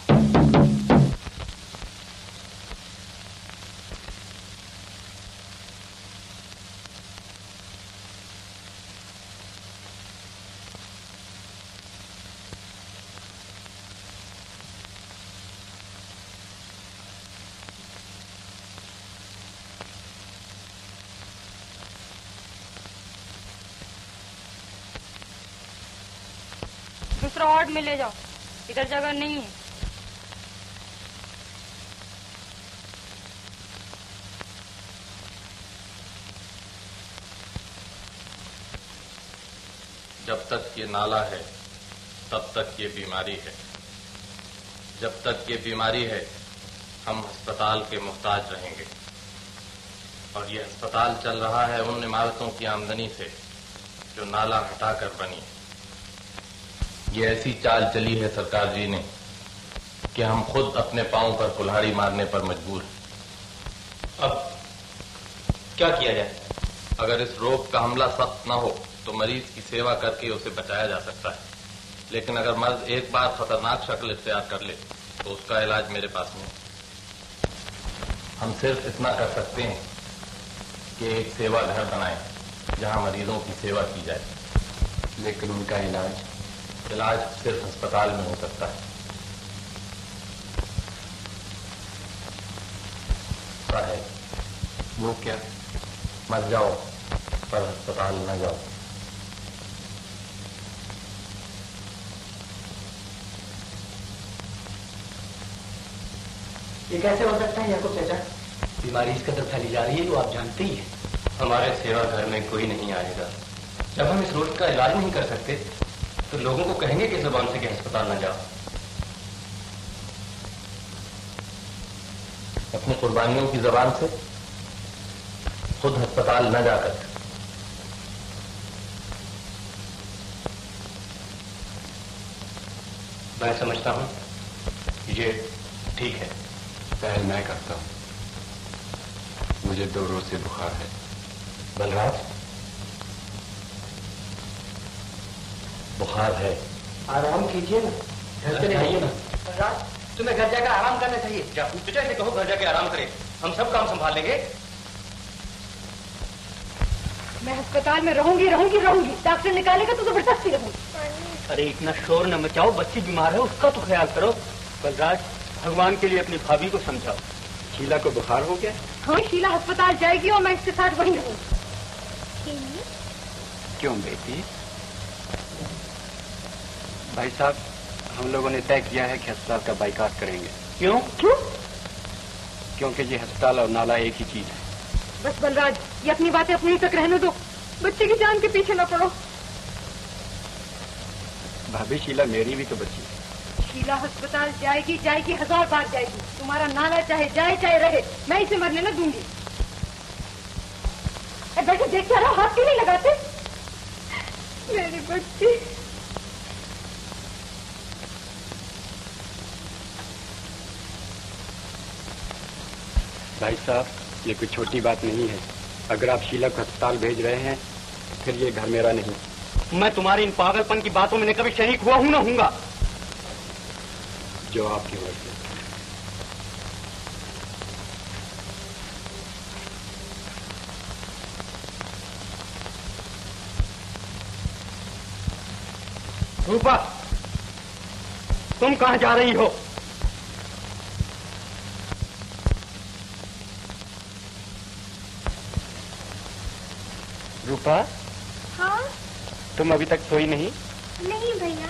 दूसरा वार्ड में ले जाओ, इधर जगह नहीं है। जब तक ये नाला है तब तक ये बीमारी है। जब तक ये बीमारी है हम अस्पताल के मोहताज रहेंगे। और ये अस्पताल चल रहा है उन इमारतों की आमदनी से जो नाला हटाकर बनी। ये ऐसी चाल चली है सरकार जी ने कि हम खुद अपने पांव पर कुल्हाड़ी मारने पर मजबूर हैं। अब क्या किया जाए? अगर इस रोग का हमला सख्त न हो तो मरीज की सेवा करके उसे बचाया जा सकता है, लेकिन अगर मर्ज एक बार खतरनाक शक्ल इख्तियार कर ले तो उसका इलाज मेरे पास नहीं। हम सिर्फ इतना कर सकते हैं कि एक सेवा घर बनाएं जहां मरीजों की सेवा की जाए, लेकिन उनका इलाज सिर्फ अस्पताल में हो सकता है। साहब, वो क्या? मर जाओ पर अस्पताल न जाओ। ये कैसे हो सकता है याकूब चाचा? बीमारी इस कदर फैली जा रही है, वो आप जानते ही हैं। हमारे सेवा घर में कोई नहीं आएगा। जब हम इस रोग का इलाज नहीं कर सकते तो लोगों को कहेंगे किस जुबान से कि अस्पताल न जाओ। अपनी कुर्बानियों की जबान से। खुद अस्पताल न जाकर। मैं समझता हूं ये ठीक है। पहल मैं करता हूं। मुझे 2 रोज से बुखार है। बलराज, बुखार है, आराम कीजिए ना, घर से आइए ना। बलराज, तुम्हें घर जाकर आराम करना चाहिए। क्या तुझे से कहो घर जाके आराम करे, हम सब काम संभाल लेंगे। मैं अस्पताल में रहूंगी रहूंगी रहूंगी, डॉक्टर निकालेगा तो जबरदस्ती रहूंगी। अरे इतना शोर न मचाओ, बच्ची बीमार है, उसका तो ख्याल करो। बलराज, भगवान के लिए अपनी भाभी को समझाओ। शीला को बुखार हो गया? हाँ, शीला अस्पताल जाएगी और मैं इसके साथ वहीं रहूंगी। क्यों बेटी? भाई साहब, हम लोगों ने तय किया है कि अस्पताल का बाइकाट करेंगे। क्यों? क्योंकि ये अस्पताल और नाला एक ही चीज है। बस बलराज, ये अपनी बातें अपने तक रहने दो, बच्चे की जान के पीछे न पड़ो। भाभी, शीला मेरी भी तो बच्ची है। शीला अस्पताल जाएगी जाएगी, 1000 बार जाएगी। तुम्हारा नाना चाहे जाए चाहे रहे, मैं इसे मरने न दूंगी। बैठे देख क्या रहा, हाथ क्यों नहीं लगाते? मेरी बच्ची। भाई साहब, ये कोई छोटी बात नहीं है। अगर आप शीला को अस्पताल भेज रहे हैं, फिर ये घर मेरा नहीं। मैं तुम्हारी इन पागलपन की बातों में कभी शरीक हुआ हूं ना हूंगा। जो आपकी मर्जी। रूपा, तुम कहां जा रही हो? रूपा, हाँ? तुम अभी तक सोई नहीं? नहीं भैया।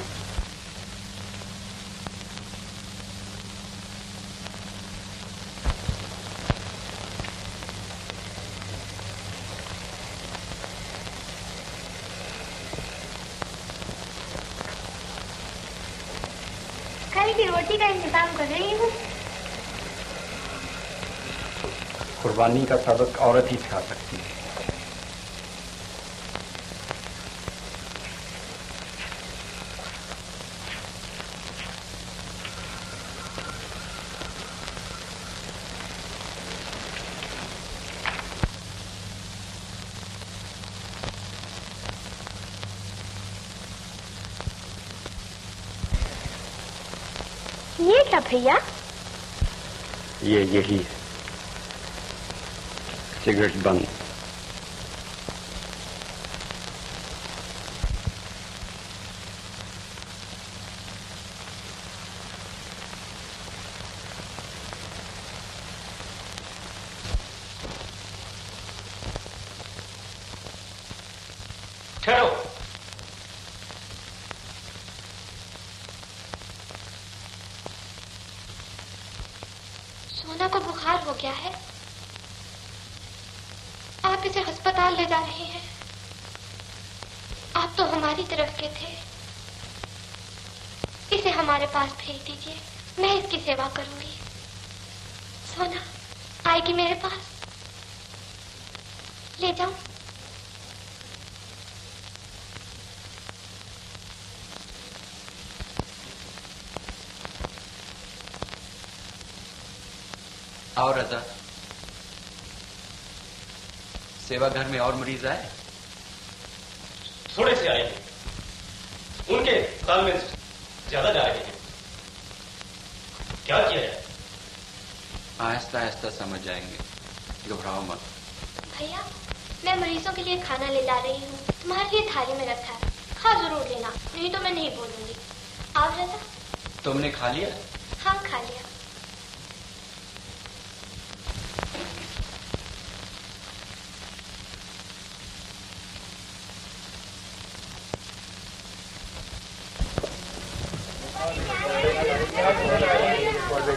कल की रोटी का इंतजाम कर रही हूँ। कुर्बानी का सबक औरत ही सिखा सकती है। ये क्या भैया? यही है, सिगरेट बंद। ठहरो। सोना को बुखार हो गया है, आप इसे अस्पताल ले जा रहे हैं। आप तो हमारी तरफ के थे, इसे हमारे पास भेज दीजिए, मैं इसकी सेवा करूंगी। सोना आएगी मेरे पास, ले जाऊं? और रजा, सेवा घर में और मरीज आए? थोड़े से आए हैं, उनके अस्पताल में ज्यादा जा रहे हैं। क्या किया जाए? आहिस्ता आहिस्ता समझ जाएंगे, घबराओ मत। भैया, मैं मरीजों के लिए खाना ले जा रही हूँ, तुम्हारे लिए थाली में रखा है, खा जरूर लेना, नहीं तो मैं नहीं बोलूंगी। आओ रजा। तुमने खा लिया? हाँ, खा लिया।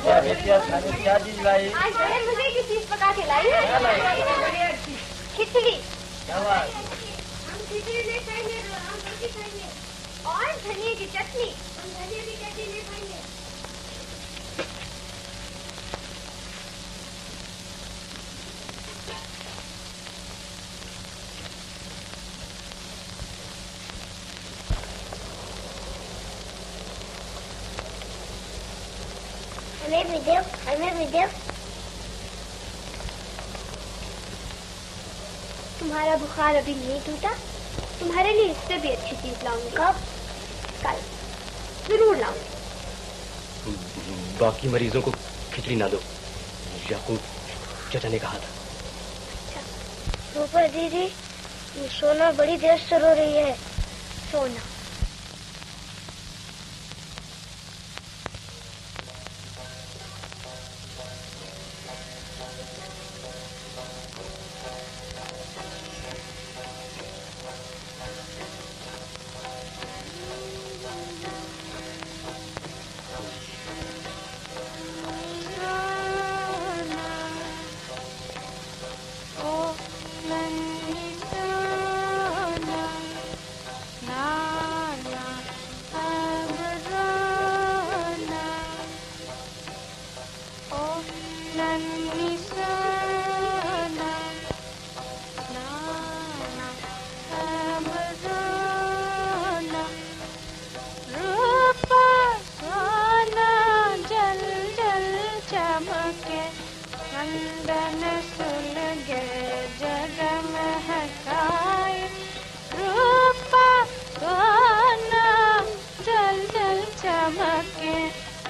क्या चीज लाई? आज बड़े मजे की चीज पका के लाई है। खिचड़ी। क्या बात? हम खिचड़ी नहीं खाएंगे, हम रोटी खाएंगे और धनिया की चटनी। हम धनिया की चटनी नहीं खाएंगे। हमें भी दो। तुम्हारा बुखार अभी नहीं टूटा, तुम्हारे लिए इससे भी अच्छी चीज लाऊंगी। कब? कल जरूर लाऊंगी। बाकी मरीजों को खिचड़ी ना दो, याकूब चाचा ने कहा था। ऊपर दीदी, सोना बड़ी देर से रो रही है। सोना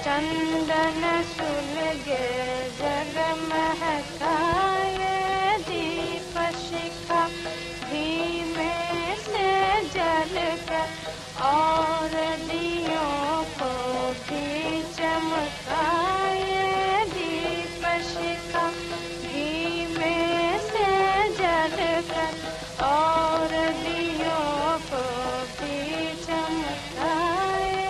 चंदन सुलगे जगमगाए, दीप शिखा घी में से जलकर और दियों को भी चमकाए। दीप शिखा घी में से जलकर और दियों को भी चमकाए।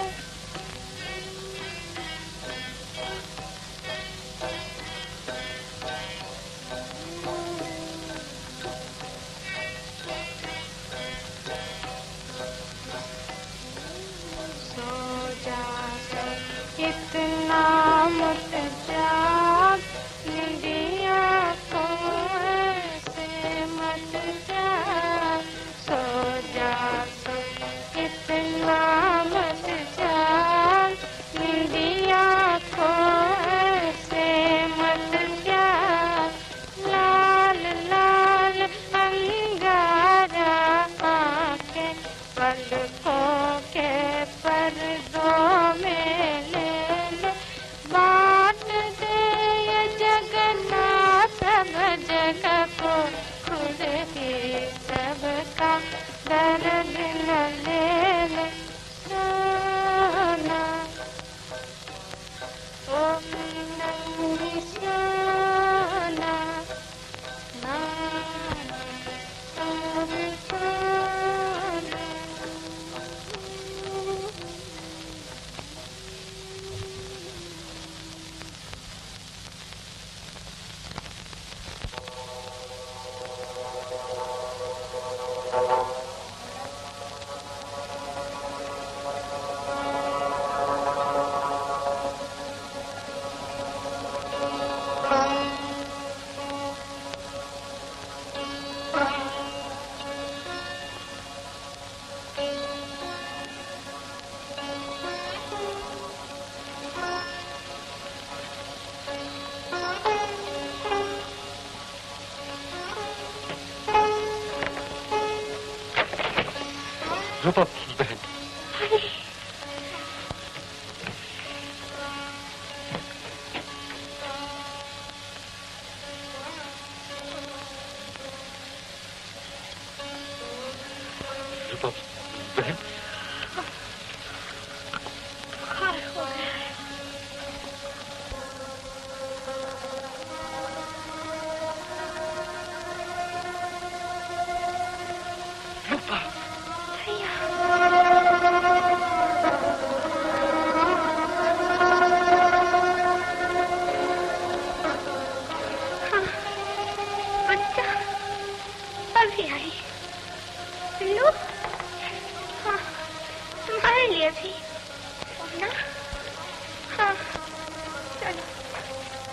इतना मत जाग, निंदिया को ऐसे मत जाग। सो जा सो, इतना मत जाग, निंदिया को ऐसे मत जाग। लाल लाल अंगारा आंखें पलकों के पर्दों में जगह को खुद ही सबका दर्द न ले ले। सोना ओ नन्ही सोना, रूपा बहन, रूपा बहन,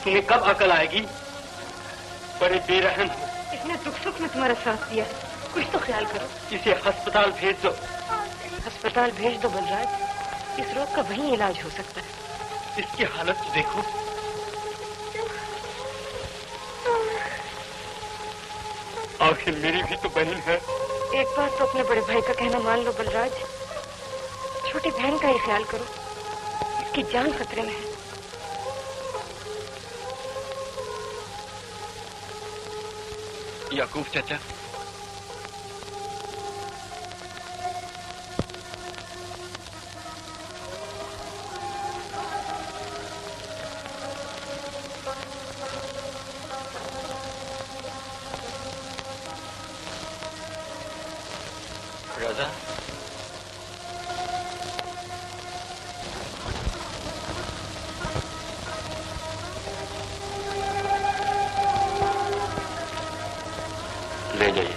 तुम्हें कब अकल आएगी? बड़े बेरहम हो। इतने दुख सुख में तुम्हारा साथ दिया, कुछ तो ख्याल करो। इसे अस्पताल भेज दो। अस्पताल भेज दो बलराज, इस रोग का वहीं इलाज हो सकता है। इसकी हालत तो देखो। आखिर मेरी भी तो बहन है। एक बार तो अपने बड़े भाई का कहना मान लो बलराज, छोटी बहन का ही ख्याल करो, इसकी जान खतरे में है। याकूब चाचा, राजा, ले जाइए।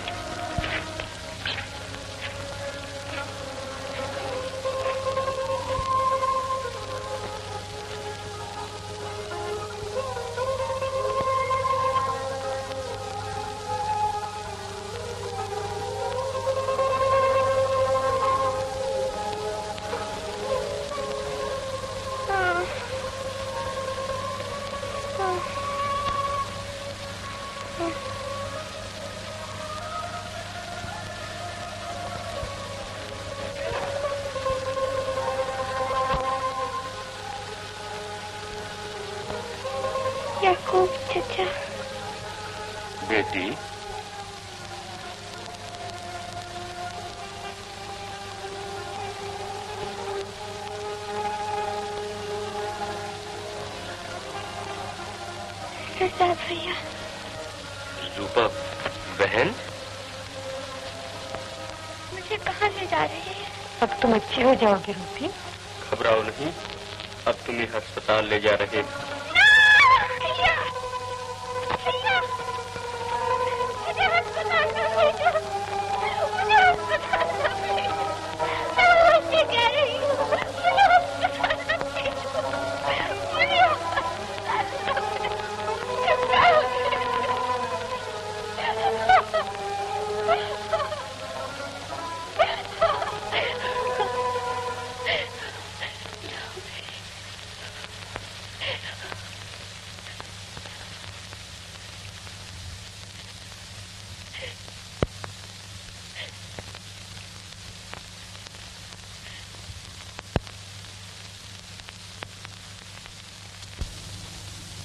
याकूब चाचा। बेटी, सरदार भैया। रूपा बहन, मुझे कहाँ ले जा रही है? अब तुम अच्छी हो जाओगे रूपी। घबराओ नहीं, अब तुम्हें अस्पताल ले जा रहे हैं।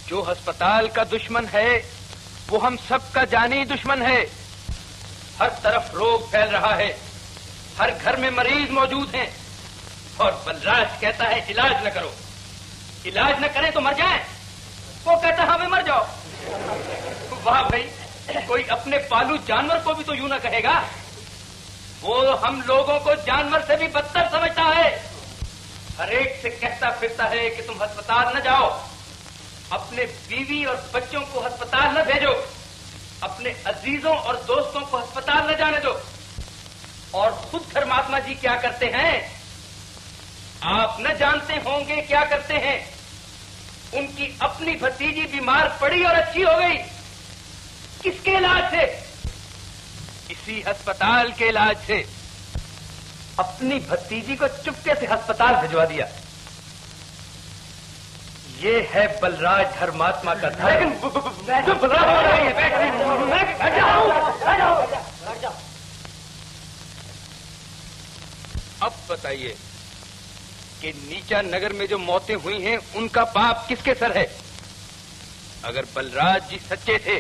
जो अस्पताल का दुश्मन है वो हम सबका जानी दुश्मन है। हर तरफ रोग फैल रहा है, हर घर में मरीज मौजूद हैं और बलराज कहता है इलाज न करो। इलाज न करें तो मर जाएं। वो कहता है हमें मर जाओ। वाह भाई, कोई अपने पालू जानवर को भी तो यूं न कहेगा। वो हम लोगों को जानवर से भी बदतर समझता है। हर एक से कहता फिरता है कि तुम अस्पताल न जाओ, अपने बीवी और बच्चों को अस्पताल न भेजो, अपने अजीजों और दोस्तों को अस्पताल न जाने दो। और खुद धर्मात्मा जी क्या करते हैं आप न जानते होंगे क्या करते हैं। उनकी अपनी भतीजी बीमार पड़ी और अच्छी हो गई। किसके इलाज से? इसी अस्पताल के इलाज से। अपनी भतीजी को चुपके से अस्पताल भिजवा दिया। ये है बलराज धर्मात्मा का धर्म। अब बताइए कि नीचा नगर में जो मौतें हुई हैं उनका पाप किसके सर है? अगर बलराज जी सच्चे थे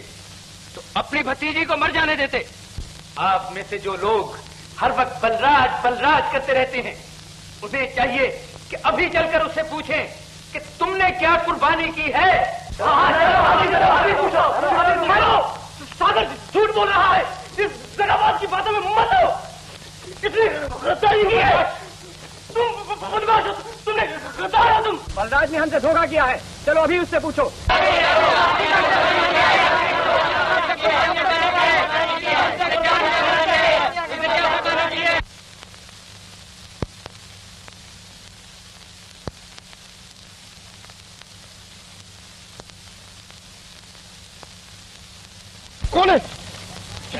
तो अपनी भतीजी को मर जाने देते। आप में से जो लोग हर वक्त बलराज बलराज करते रहते हैं उन्हें चाहिए कि अभी चलकर उससे पूछें कि तुमने क्या कुर्बानी की है। अभी पूछो। सागर झूठ बोल रहा है। इस जनाबाद की बातों में मत हो। कितनी गद्दारी की है। तुम बदमाश हो, तुमने गद्दार हो तुम। बलराज ने हमसे धोखा किया है, चलो अभी उससे पूछो। कौन है?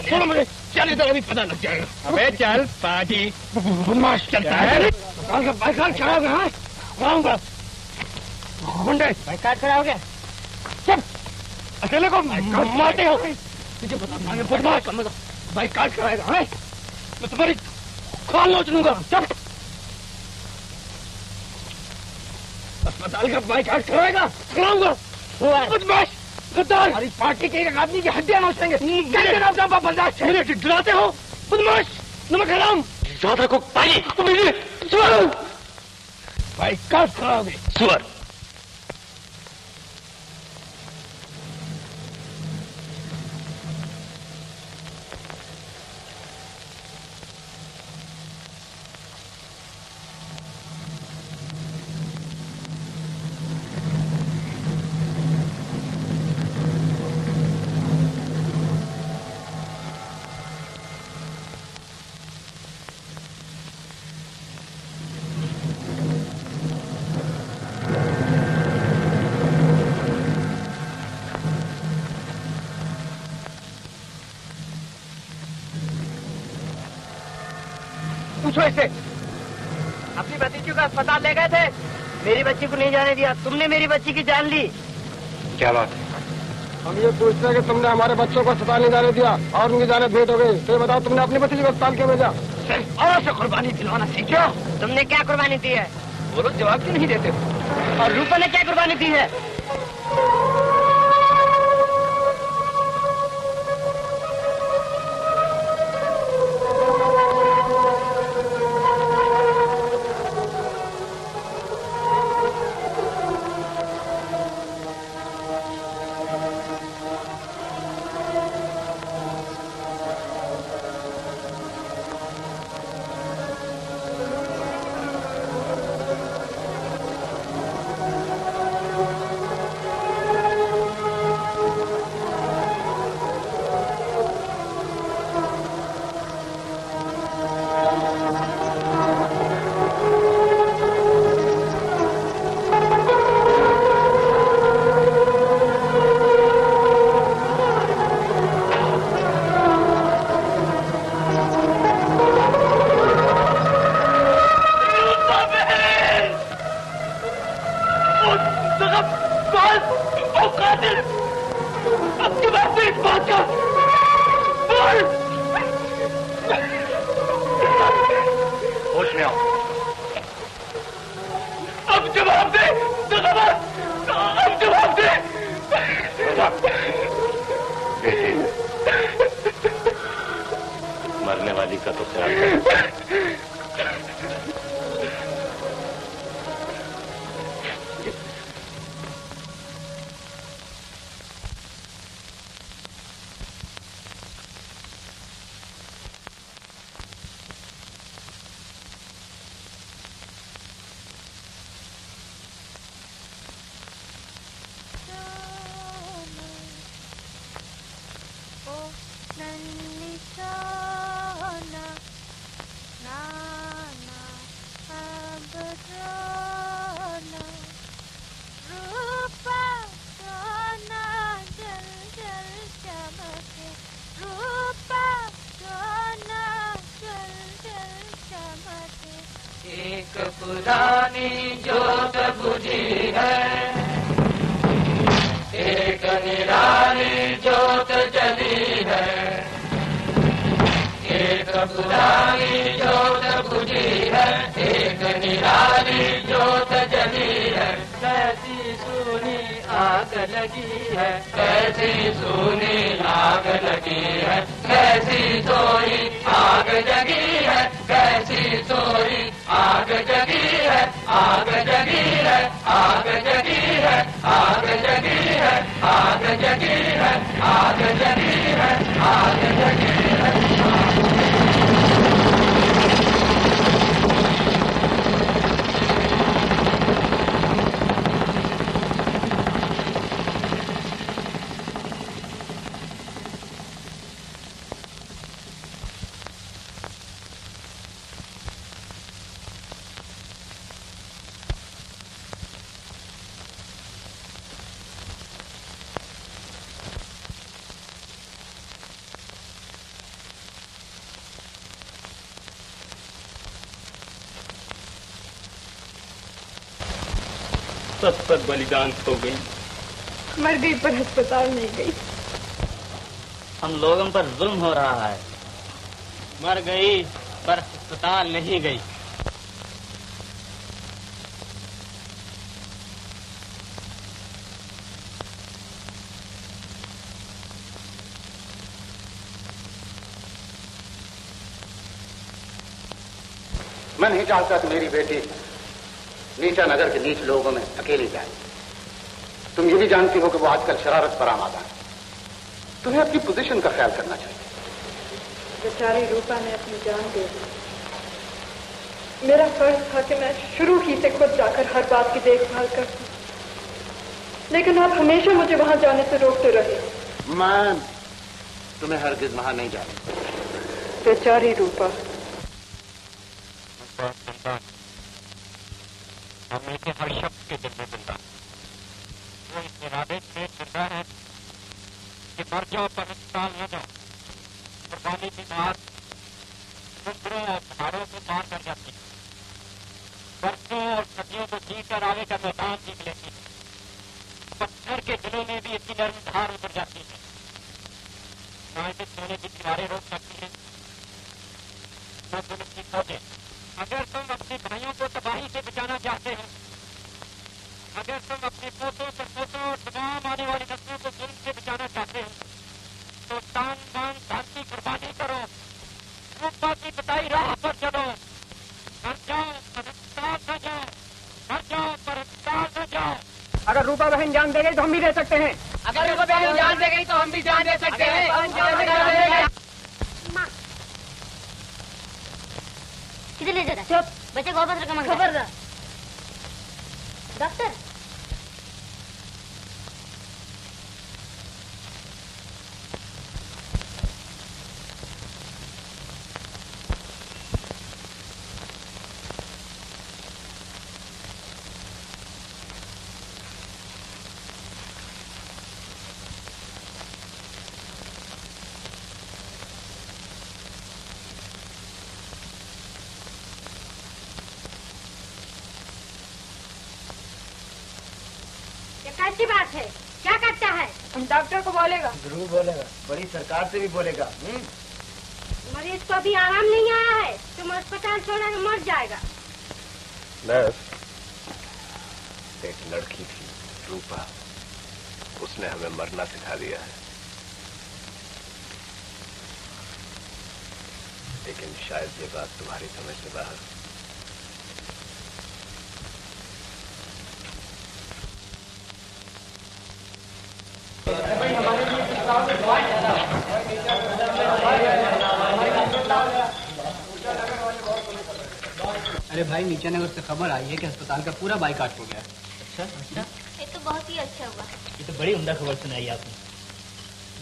छोड़ो मुझे। चल इधर, अभी पता लग जाएगा। अबे चल पाजी, बदमाश चलता है। बाइकाट खड़ा हो गया। आऊंगा गुंडे। बाइकाट खड़ा हो गया। चल, अकेले को मारते हो। तुझे बदमाश भाई काट कराएगा है? मैं तुम्हारी खोल नोच लूंगा। चल अस्पताल का बाइक काट कराएगा, कराऊंगा। बदमाश, गद्दार, हमारी पार्टी के एक आदमी की हड्डियां नोच लेंगे। कैसे नाम का बर्दाश्त है? डराते हो बदमाश, नमक हराम। याद रखो भाई, बाइक काट कराओगे सुअर। पूछो इससे, अपनी भतीजी को अस्पताल ले गए थे, मेरी बच्ची को नहीं जाने दिया, तुमने मेरी बच्ची की जान ली। क्या बात है? हम ये पूछते हैं कि तुमने हमारे बच्चों को अस्पताल नहीं जाने दिया और उनकी जाने भेंट हो गई, तो ये बताओ तुमने अपनी बच्ची को अस्पताल क्यों भेजा? और से कुर्बानी दिलवाना सीखो। तुमने क्या कुर्बानी दी है? बोलो, जवाब क्यों नहीं देते? और रूपा ने क्या कुर्बानी दी है? मरने वाली का तो ख्याल है। पुरानी जोत बुझी है, एक निराली जोत जली है। एक पुरानी जोत बुझी है, एक निराली जोत जली है। कैसी सूनी आग लगी है, कैसी सूनी आग लगी है। कैसी सोई आग जगी है, कैसी सोई आग जगी है। आग जगी है, आग जगी है, आग जगी है, आग जगी है, आग जगी है, आग जगी है। सब पर बलिदान हो गई, मर गई पर अस्पताल नहीं गई। हम लोगों पर जुल्म हो रहा है, मर गई पर अस्पताल नहीं गई। मैं नहीं चाहता कि मेरी बेटी नीचा नगर के नीच लोगों में अकेली जाए। तुम ये भी जानती हो कि वो आजकल शरारत पर आमादा है। तुम्हें अपनी पोजीशन का ख्याल करना चाहिए। बेचारी रूपा ने अपनी जान दे दी। मेरा फर्ज था कि मैं शुरू ही से खुद जाकर हर बात की देखभाल करती, लेकिन आप हमेशा मुझे वहां जाने से रोकते रहे। मैं तुम्हें हरगिज वहां नहीं जाने। बेचारी रूपा। हमने के हर शब्द के दिल में जिंदा वो इस इरादे से जिंदा है कि मर जाओ पर अस्पताल न जाओ। कुर्बानी की बात दूसरों और पहाड़ों को पार कर जाती है, बरसों और सदियों को जीकर आगे का मैदान जीत लेती है। पत्थर के दिलों में भी इतनी नर्म धार उतर जाती है। ना इसे सोने की दीवारें रोक सकती है, न पुलिस की फौजें। अगर तुम अपने भाइयों को तबाही से बचाना चाहते हो, अगर तुम अपने पोतों सरपोतों और तमाम आने वाली नस्लों को जुल्म से बचाना चाहते हो, तो तान बान धन की कुर्बानी करो, रूपा की बताई राह पर चलो। मर जाओ पर अस्पताल न जाओ, मर जाओ पर अस्पताल न जाओ। अगर रूपा बहन जान दे गई तो हम भी दे सकते हैं। अगर रूपा बहन जान दे गई तो हम भी जान दे सकते हैं। किधर ले जा रहा है? चुप, बच्चे को वापस रकम खबरदार। डॉक्टर अच्छी बात है। क्या करता है? हम डॉक्टर को बोलेगा। जरूर बोलेगा, बड़ी सरकार से भी बोलेगा। मरीज को अभी आराम नहीं आया है, तुम अस्पताल छोड़ा तो मर जाएगा। नर्स, एक लड़की थी रूपा, उसने हमें मरना सिखा दिया है। लेकिन शायद ये बात तुम्हारी समझ से बाहर। अरे भाई, नीचे नगर से खबर आई है कि अस्पताल का पूरा बाइकाट हो गया। अच्छा, ये तो बहुत ही अच्छा हुआ। ये तो बड़ी उम्दा खबर सुनाई आपने।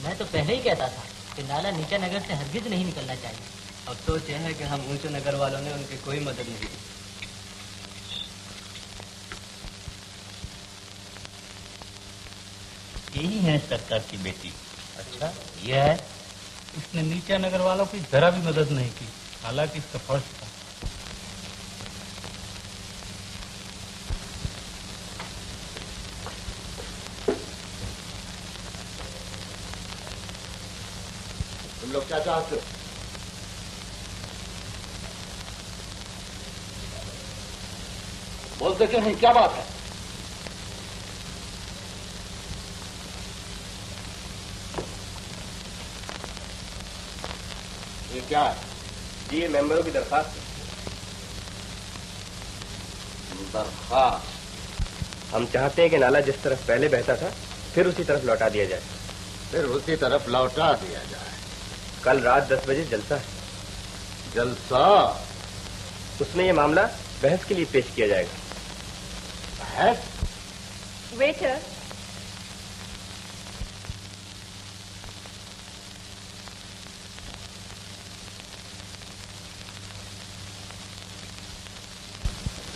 मैं तो पहले ही कहता था कि नाला नीचा नगर से हरगिज नहीं निकलना चाहिए। अफसोस यह है कि हम ऊंचे नगर वालों ने उनकी कोई मदद नहीं की। यही है सरकार की बेटी। अच्छा, यह है। इसने नीचा नगर वालों की जरा भी मदद नहीं की, हालांकि इसका फर्ज था। तुम लोग क्या चाहते हो? बोलते क्यों नहीं? क्या बात है? ये क्या है? जी, ये मेंबरों की दरखास्त है। दरखास्त? हम चाहते हैं कि नाला जिस तरफ पहले बहता था फिर उसी तरफ लौटा दिया जाए। फिर उसी तरफ लौटा दिया जाए। कल रात 10 बजे जलसा है। जलसा? उसमें ये मामला बहस के लिए पेश किया जाएगा। बहस? वेटर,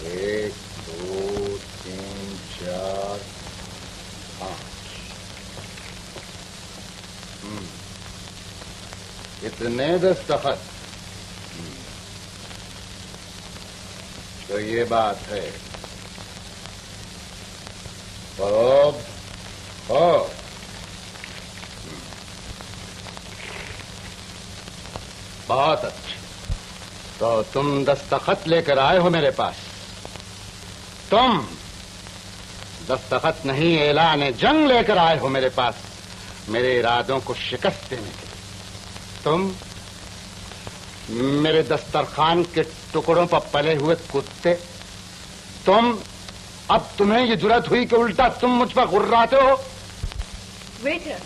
एक, दो, तीन, चार, पांच। इतने दस्तखत? तो ये बात है। बहुत अच्छा। तो तुम दस्तखत लेकर आए हो मेरे पास। तुम दस्तखत नहीं, ऐलान जंग लेकर आए हो मेरे पास, मेरे इरादों को शिकस्त देने के लिए। तुम मेरे दस्तरखान के टुकड़ों पर पले हुए कुत्ते, तुम, अब तुम्हें ये जुर्रत हुई कि उल्टा तुम मुझ पर गुर्राते हो। वेटर,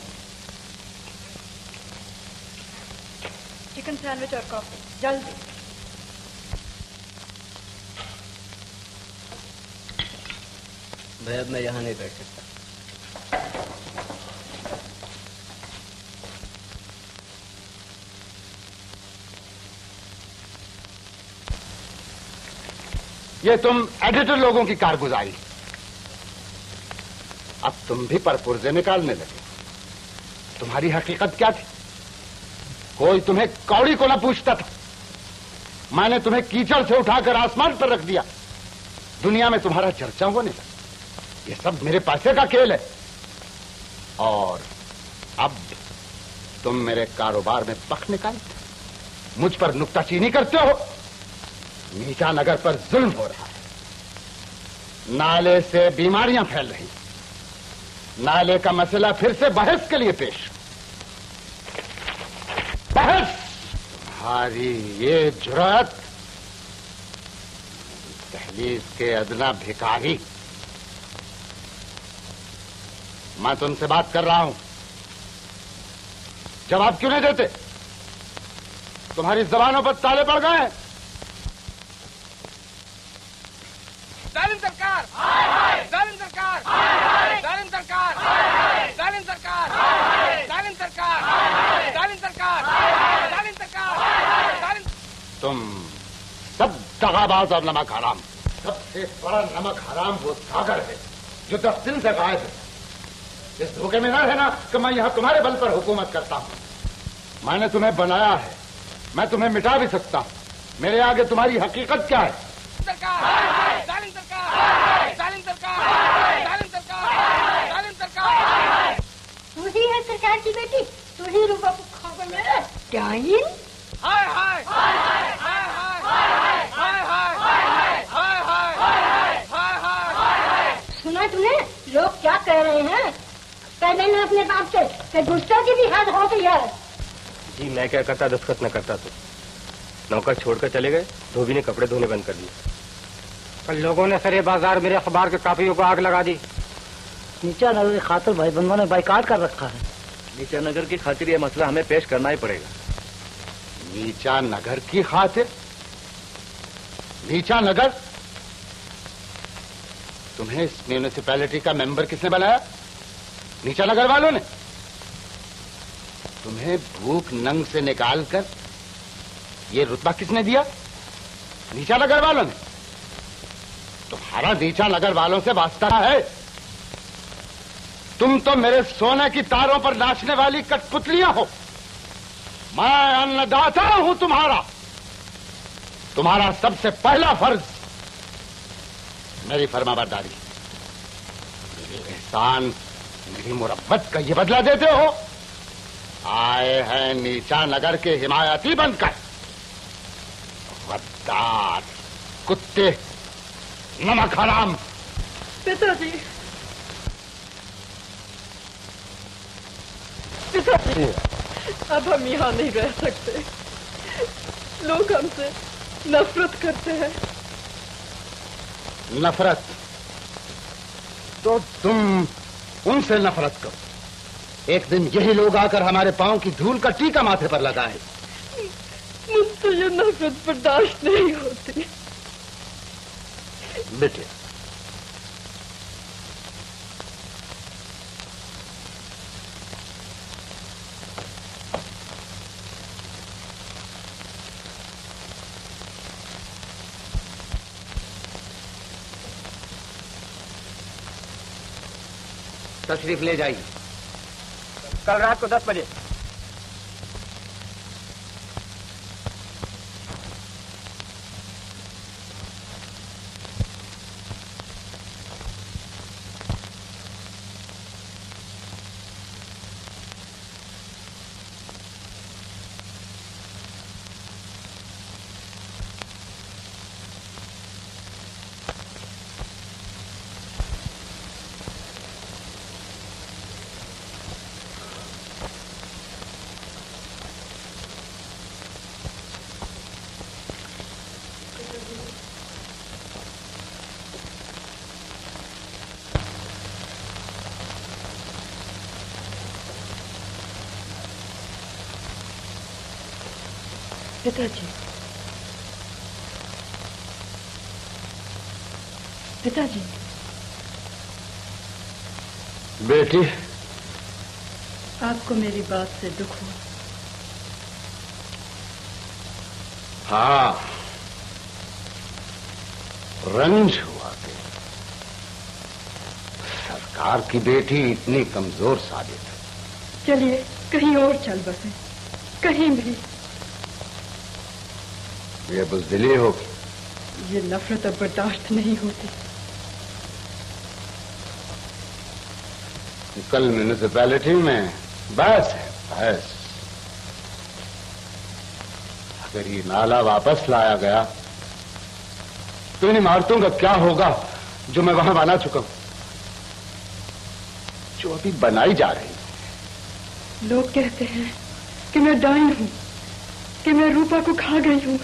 चिकन सैंडविच और कॉफी जल्दी। भाई अब मैं यहाँ नहीं बैठ सकता। ये तुम एडिटर लोगों की कारगुजारी, अब तुम भी परपुर्जे निकालने लगे। तुम्हारी हकीकत क्या थी? कोई तुम्हें कौड़ी को ना पूछता था। मैंने तुम्हें कीचड़ से उठाकर आसमान पर रख दिया, दुनिया में तुम्हारा चर्चा होने लगा। ये सब मेरे पैसे का खेल है। और अब तुम मेरे कारोबार में पख निकालते, मुझ पर नुक्ताचीनी करते हो। नीचा नगर पर जुल्म हो रहा है, नाले से बीमारियां फैल रही, नाले का मसला फिर से बहस के लिए पेश। बहस, तुम्हारी ये जुर्रत, दहलीज के अदना भिखारी। मैं तुमसे बात कर रहा हूं, जवाब क्यों नहीं देते? तुम्हारी जबानों पर ताले पड़ गए हैं। जालिम सरकार, जालिम सरकार, जालिम सरकार, जालिम सरकार, जालिम सरकार, जालिम सरकार, जालिम सरकार, जालिम। तुम सब दगाबाज और नमक हराम। सबसे बड़ा नमक हराम वो सागर है जो 10 दिन से गायब है। इस धोखे में ना रहना कि मैं यहां तुम्हारे बल पर हुकूमत करता हूं। मैंने तुम्हें बनाया है, मैं तुम्हें मिटा भी सकता हूं। मेरे आगे तुम्हारी हकीकत क्या है? सरकार, जालिम सरकार, जालिम सरकार, जालिम सरकार, जालिम सरकार। तू ही है सरकार की बेटी, तू ही रूपा को खाकर मेरा डाइन। हाय हाय हाय हाय हाय हाय हाय हाय हाय हाय हाय। सुना तुमने लोग क्या कह रहे हैं? कहने ने अपने बाप से कि गुस्सा की भी हद हो गई है। जी मैं क्या करता, दस्तखत न करता तो। नौकर छोड़कर चले गए, धोबी ने कपड़े धोने बंद कर दिए। कल लोगों ने सरे बाजार मेरे अखबार के कापियों को आग लगा दी। नीचा नगर की खातिर भाई बंधुओं ने बाइकाट कर रखा है। नीचा नगर की खातिर यह मसला हमें पेश करना ही पड़ेगा। नीचा नगर की खातिर? नीचा नगर? तुम्हें इस म्यूनिसिपैलिटी का मेंबर किसने बनाया? नीचा नगर वालों ने। तुम्हें भूख नंग से निकालकर ये रुतबा किसने दिया? नीचा नगर वालों ने। तुम्हारा नीचा नगर वालों से वास्ता है। तुम तो मेरे सोने की तारों पर नाचने वाली कठपुतलियां हो। मैं अन्नदाता हूं तुम्हारा। तुम्हारा सबसे पहला फर्ज मेरी फरमाबरदारी, मेरे एहसान, मेरी मुरब्बत का ये बदला देते हो। आए हैं नीचा नगर के हिमायती बनकर, गद्दार, कुत्ते, नमक हराम। पिताजी, पिताजी, अब हम यहाँ नहीं रह सकते। लोग हमसे नफरत करते हैं। नफरत? तो तुम उनसे नफरत करो। एक दिन यही लोग आकर हमारे पांव की धूल का टीका माथे पर लगाए। मुझसे ये नफरत बर्दाश्त नहीं होती। बेटे, तशरीफ ले जाइए। कल रात को 10 बजे। पिताजी, पिताजी। बेटी, आपको मेरी बात से दुख हुआ? हाँ, रंज हुआ कि सरकार की बेटी इतनी कमजोर साबित है। चलिए कहीं और चल बसे, कहीं भी। ये बुज़दिली होगी। ये नफरत अब बर्दाश्त नहीं होती। कल म्यूनिसिपैलिटी में बहस है, बहस। अगर ये नाला वापस लाया गया तो इन इमारतों का क्या होगा जो मैं वहां बना चुका हूं, जो अभी बनाई जा रही है। लोग कहते हैं कि मैं डाइन हूं, कि मैं रूपा को खा गई हूं।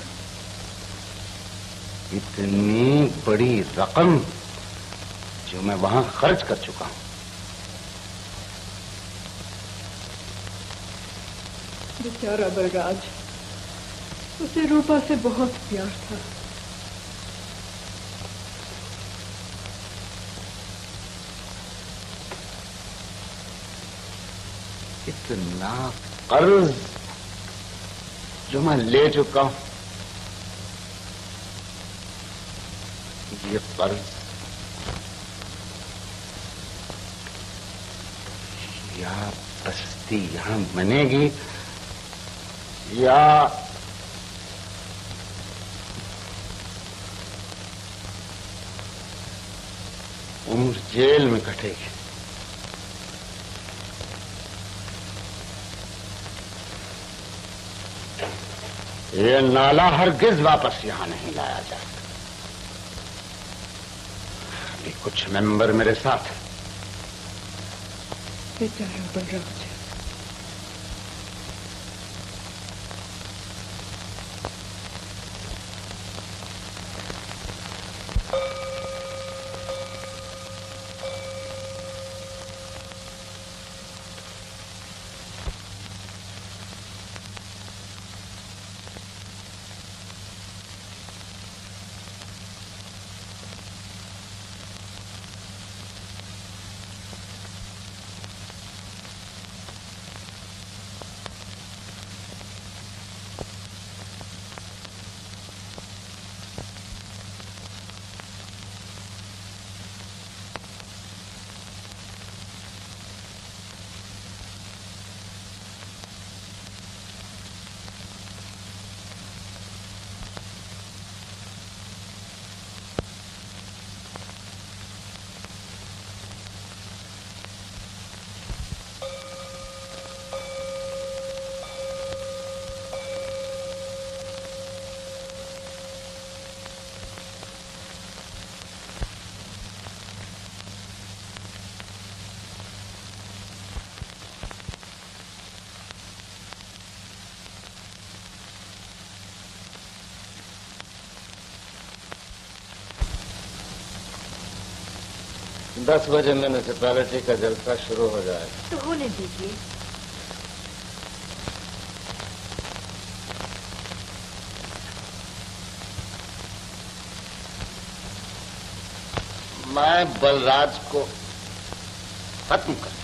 इतनी बड़ी रकम जो मैं वहां खर्च कर चुका हूं। बेचारा बलराज, उसे रूपा से बहुत प्यार था। इतना कर्ज जो मैं ले चुका हूं, ये कर्ज या बस्ती यहां बनेगी या उम्र जेल में कटेगी। ये नाला हरगिज वापस यहां नहीं लाया जाएगा। अभी कुछ मेंबर मेरे साथ हैं। बेचारा बलराज। दस बजे म्यूनिसिपैलिटी का जलसा शुरू हो जाएगा। तो होने दीजिए। मैं बलराज को खत्म कर दूं।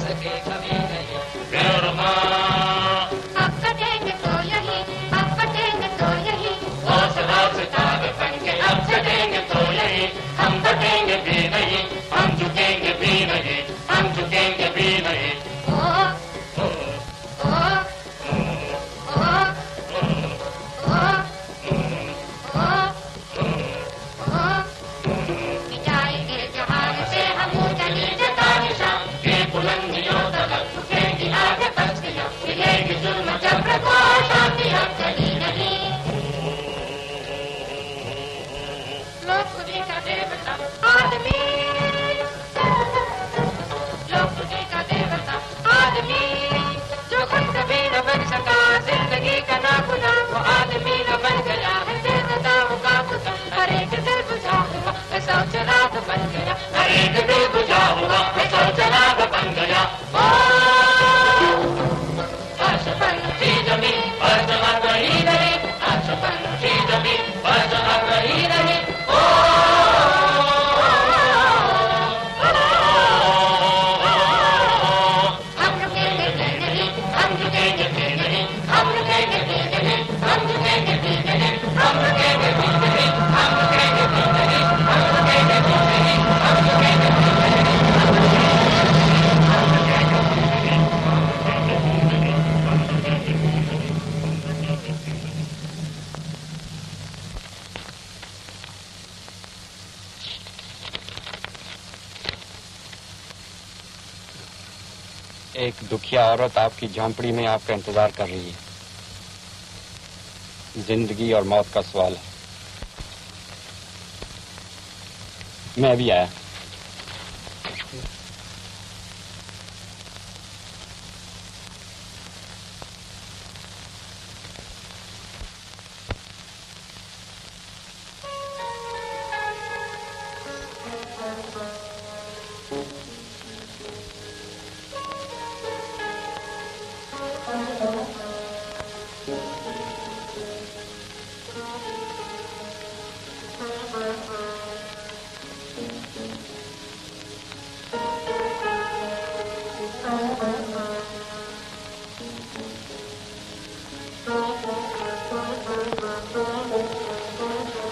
सके कभी नहीं। अब कटेंगे तो यही, अब कटेंगे तो यही, हौसला सितारे बन के अब कटेंगे तो यही, हम कटेंगे भी नहीं, हम झुकेंगे भी नहीं, हम झुकेंगे भी नहीं। जाएंगे जहान से हम ऊंचा नीचे का निशान, ये बुलंदियों तक झुकेंगी आगे बस्तियां, मिलेगी जुल्म जबर को शांति अब कहीं नहीं। लोग खुदी का देवता आदमी, लोग खुदी का देवता आदमी, जो खुद कभी न बन सका जिंदगी का नागुनाह, वो आदमी न बन गया है बेनदाओं का खुदा। हर एक दिल बुझा हुआ ऐसा चराग बन गया, हर एक दिल बुझा हुआ ऐसा चराग बन गया। आशपंखी जमीन पर चमक रही नहीं, आशपंखी जमीन पर चमक रही नहीं। हम रुकेंगे भी नहीं, हम झुकेंगे भी नहीं, हम रुकेंगे भी नहीं, हम झुकेंगे भी नहीं, हम रुकेंगे भी नहीं, हम रुकेंगे भी नहीं, हम रुकेंगे भी नहीं, हम रुकेंगे भी एक दुखिया औरत आपकी झोंपड़ी में आपका इंतजार कर रही है। जिंदगी और मौत का सवाल है। मैं भी आया।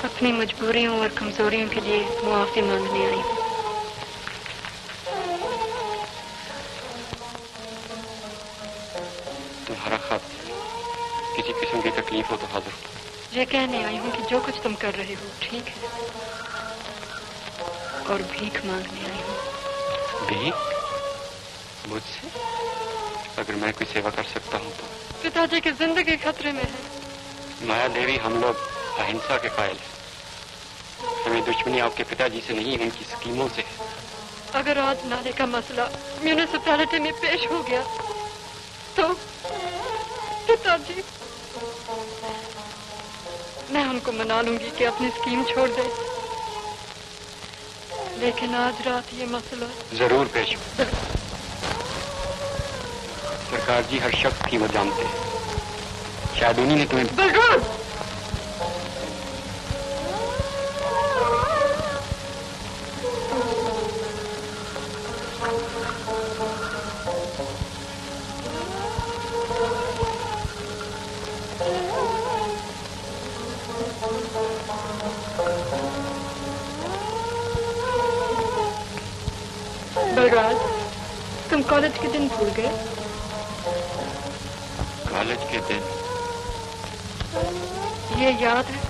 अपनी मजबूरियों और कमजोरियों के लिए मुआफी मांगने आई हूँ। तुम्हारा खत, किसी किस्म की तकलीफ हो तो हाजिर हो। ये कहने आई हूँ कि जो कुछ तुम कर रहे हो ठीक है, और भीख मांगने आई हूँ। भीख? मुझसे? अगर मैं कोई सेवा कर सकता हूँ तो। पिताजी की जिंदगी खतरे में है। माया देवी, हम लोग अहिंसा के कायल हैं। हमें दुश्मनी आपके पिताजी से नहीं, उनकी स्कीमों से है। अगर आज नाले का मसला म्यूनिसिपैलिटी में पेश हो गया तो पिताजी, मैं उनको मना लूंगी कि अपनी स्कीम छोड़ दे, लेकिन आज रात ये मसला जरूर पेश हो। सरकार जी हर शख्स कीमत जानते हैं। शायद उन्हीं ने तुम्हें। बलराज! बलराज, तुम कॉलेज के दिन भूल गए? कॉलेज के दिन? ये याद है?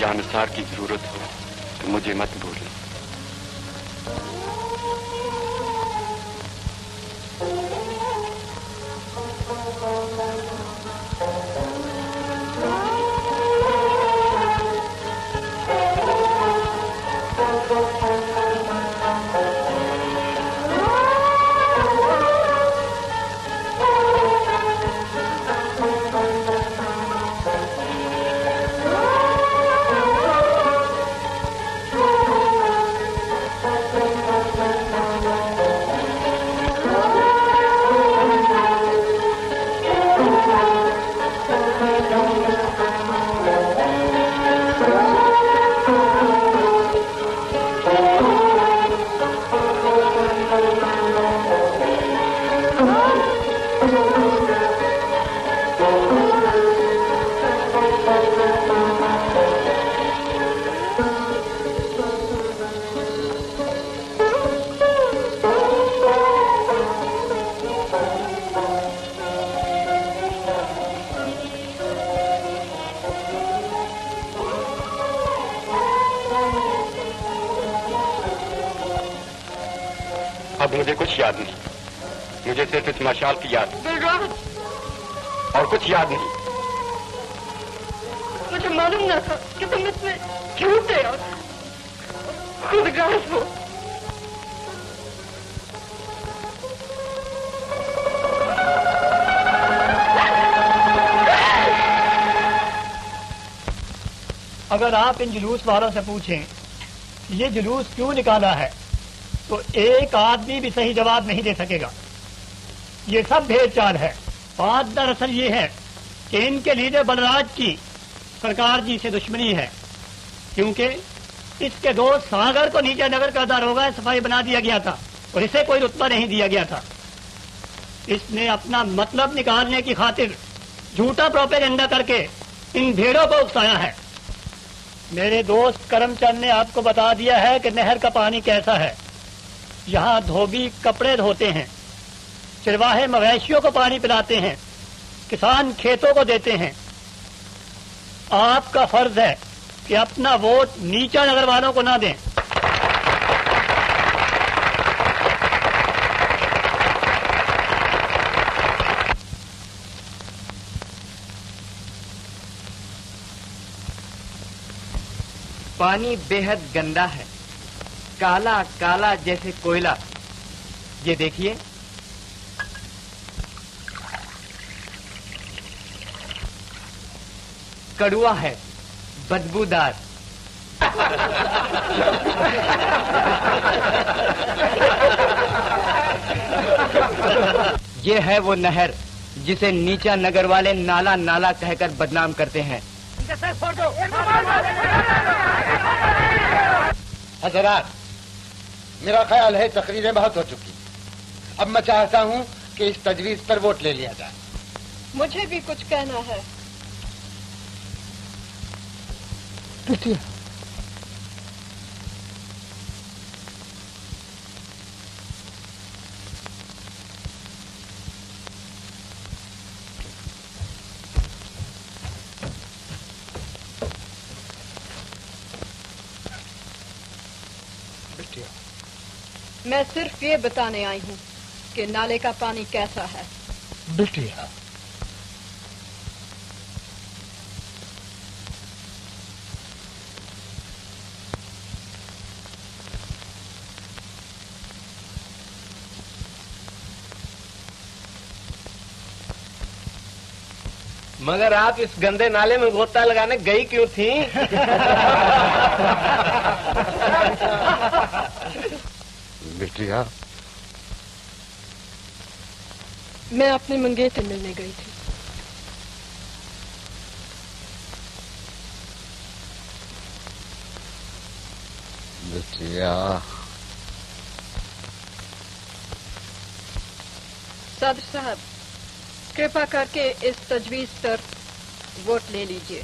जानसार की जरूरत हो तो मुझे मत भूलना। अब मुझे कुछ याद नहीं, मुझे सिर्फ इस मशाल की याद और कुछ याद नहीं। मुझे मालूम ना था कि तुम इसमें झूठे और खुदगर्ज हो। अगर आप इन जुलूस वालों से पूछें ये जुलूस क्यों निकाला है तो एक आदमी भी सही जवाब नहीं दे सकेगा। ये सब भेद चाल है। बात दरअसल ये है कि इनके लीडर बलराज की सरकार जी से दुश्मनी है, क्योंकि इसके दोस्त सागर को नीचे नगर का दारोगा सफाई बना दिया गया था और इसे कोई रुतबा नहीं दिया गया था। इसने अपना मतलब निकालने की खातिर झूठा प्रोपेगेंडा करके इन भेड़ों को उकसाया है। मेरे दोस्त करमचंद ने आपको बता दिया है कि नहर का पानी कैसा है। यहाँ धोबी कपड़े धोते हैं, चरवाहे मवेशियों को पानी पिलाते हैं, किसान खेतों को देते हैं। आपका फर्ज है कि अपना वोट नीचा नगर वालों को ना दें। पानी बेहद गंदा है, काला काला जैसे कोयला। ये देखिए, कड़वा है, बदबूदार। ये है वो नहर जिसे नीचा नगर वाले नाला नाला कहकर बदनाम करते हैं। हजरात, मेरा ख्याल है तकरीरें बहुत हो चुकी। अब मैं चाहता हूं कि इस तजवीज पर वोट ले लिया जाए। मुझे भी कुछ कहना है। मैं सिर्फ ये बताने आई हूँ कि नाले का पानी कैसा है। बिटिया, मगर आप इस गंदे नाले में गोता लगाने गई क्यों थी? बिटिया, मैं अपने मंगेतर मिलने गई थी। बिटिया, सदर साहब, कृपा करके इस तजवीज पर वोट ले लीजिए।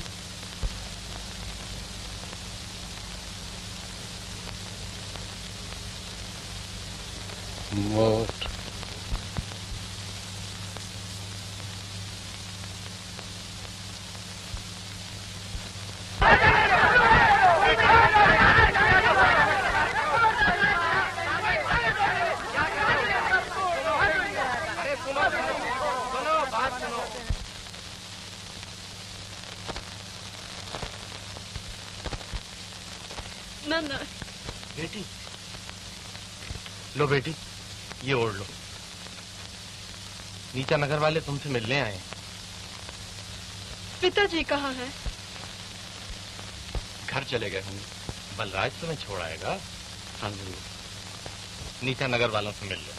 वोट। ना बेटी, लो बेटी, ये ओढ़ लो। नीचा नगर वाले तुमसे मिलने आए। पिताजी कहाँ हैं? घर चले गए होंगे। बलराज तुम्हें छोड़ आएगा। हाँ जरूर, नीचा नगर वालों से मिल लो।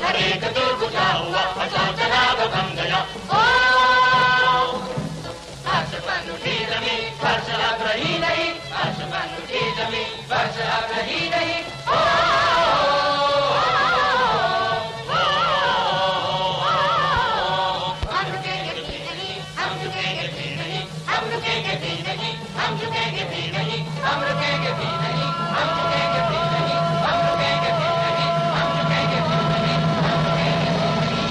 हर एक दूर बुझा हुआ फसा चराग बन गया। ओ आसमान उठी जमी फर्श लग रही नहीं, आसमान उठी जमी फर्श लग रही नहीं। हम रुकेंगे भी नहीं, हम रुकेंगे भी नहीं, हम रुकेंगे भी नहीं, हम रुकेंगे भी नहीं, हम रुकेंगे भी नहीं, हम रुकेंगे भी नहीं, हम रुकेंगे भी नहीं, हम रुकेंगे भी नहीं, हम रुकेंगे भी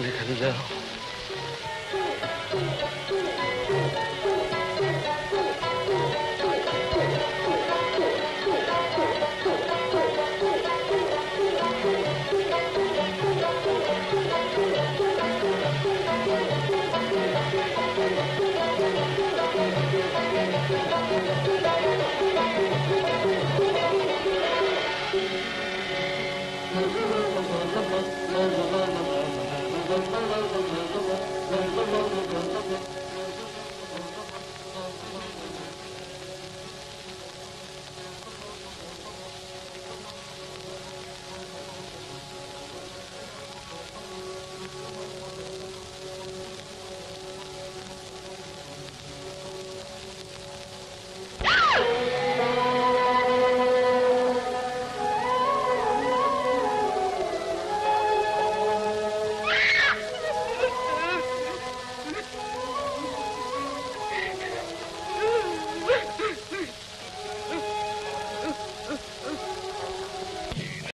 निकल जाओ।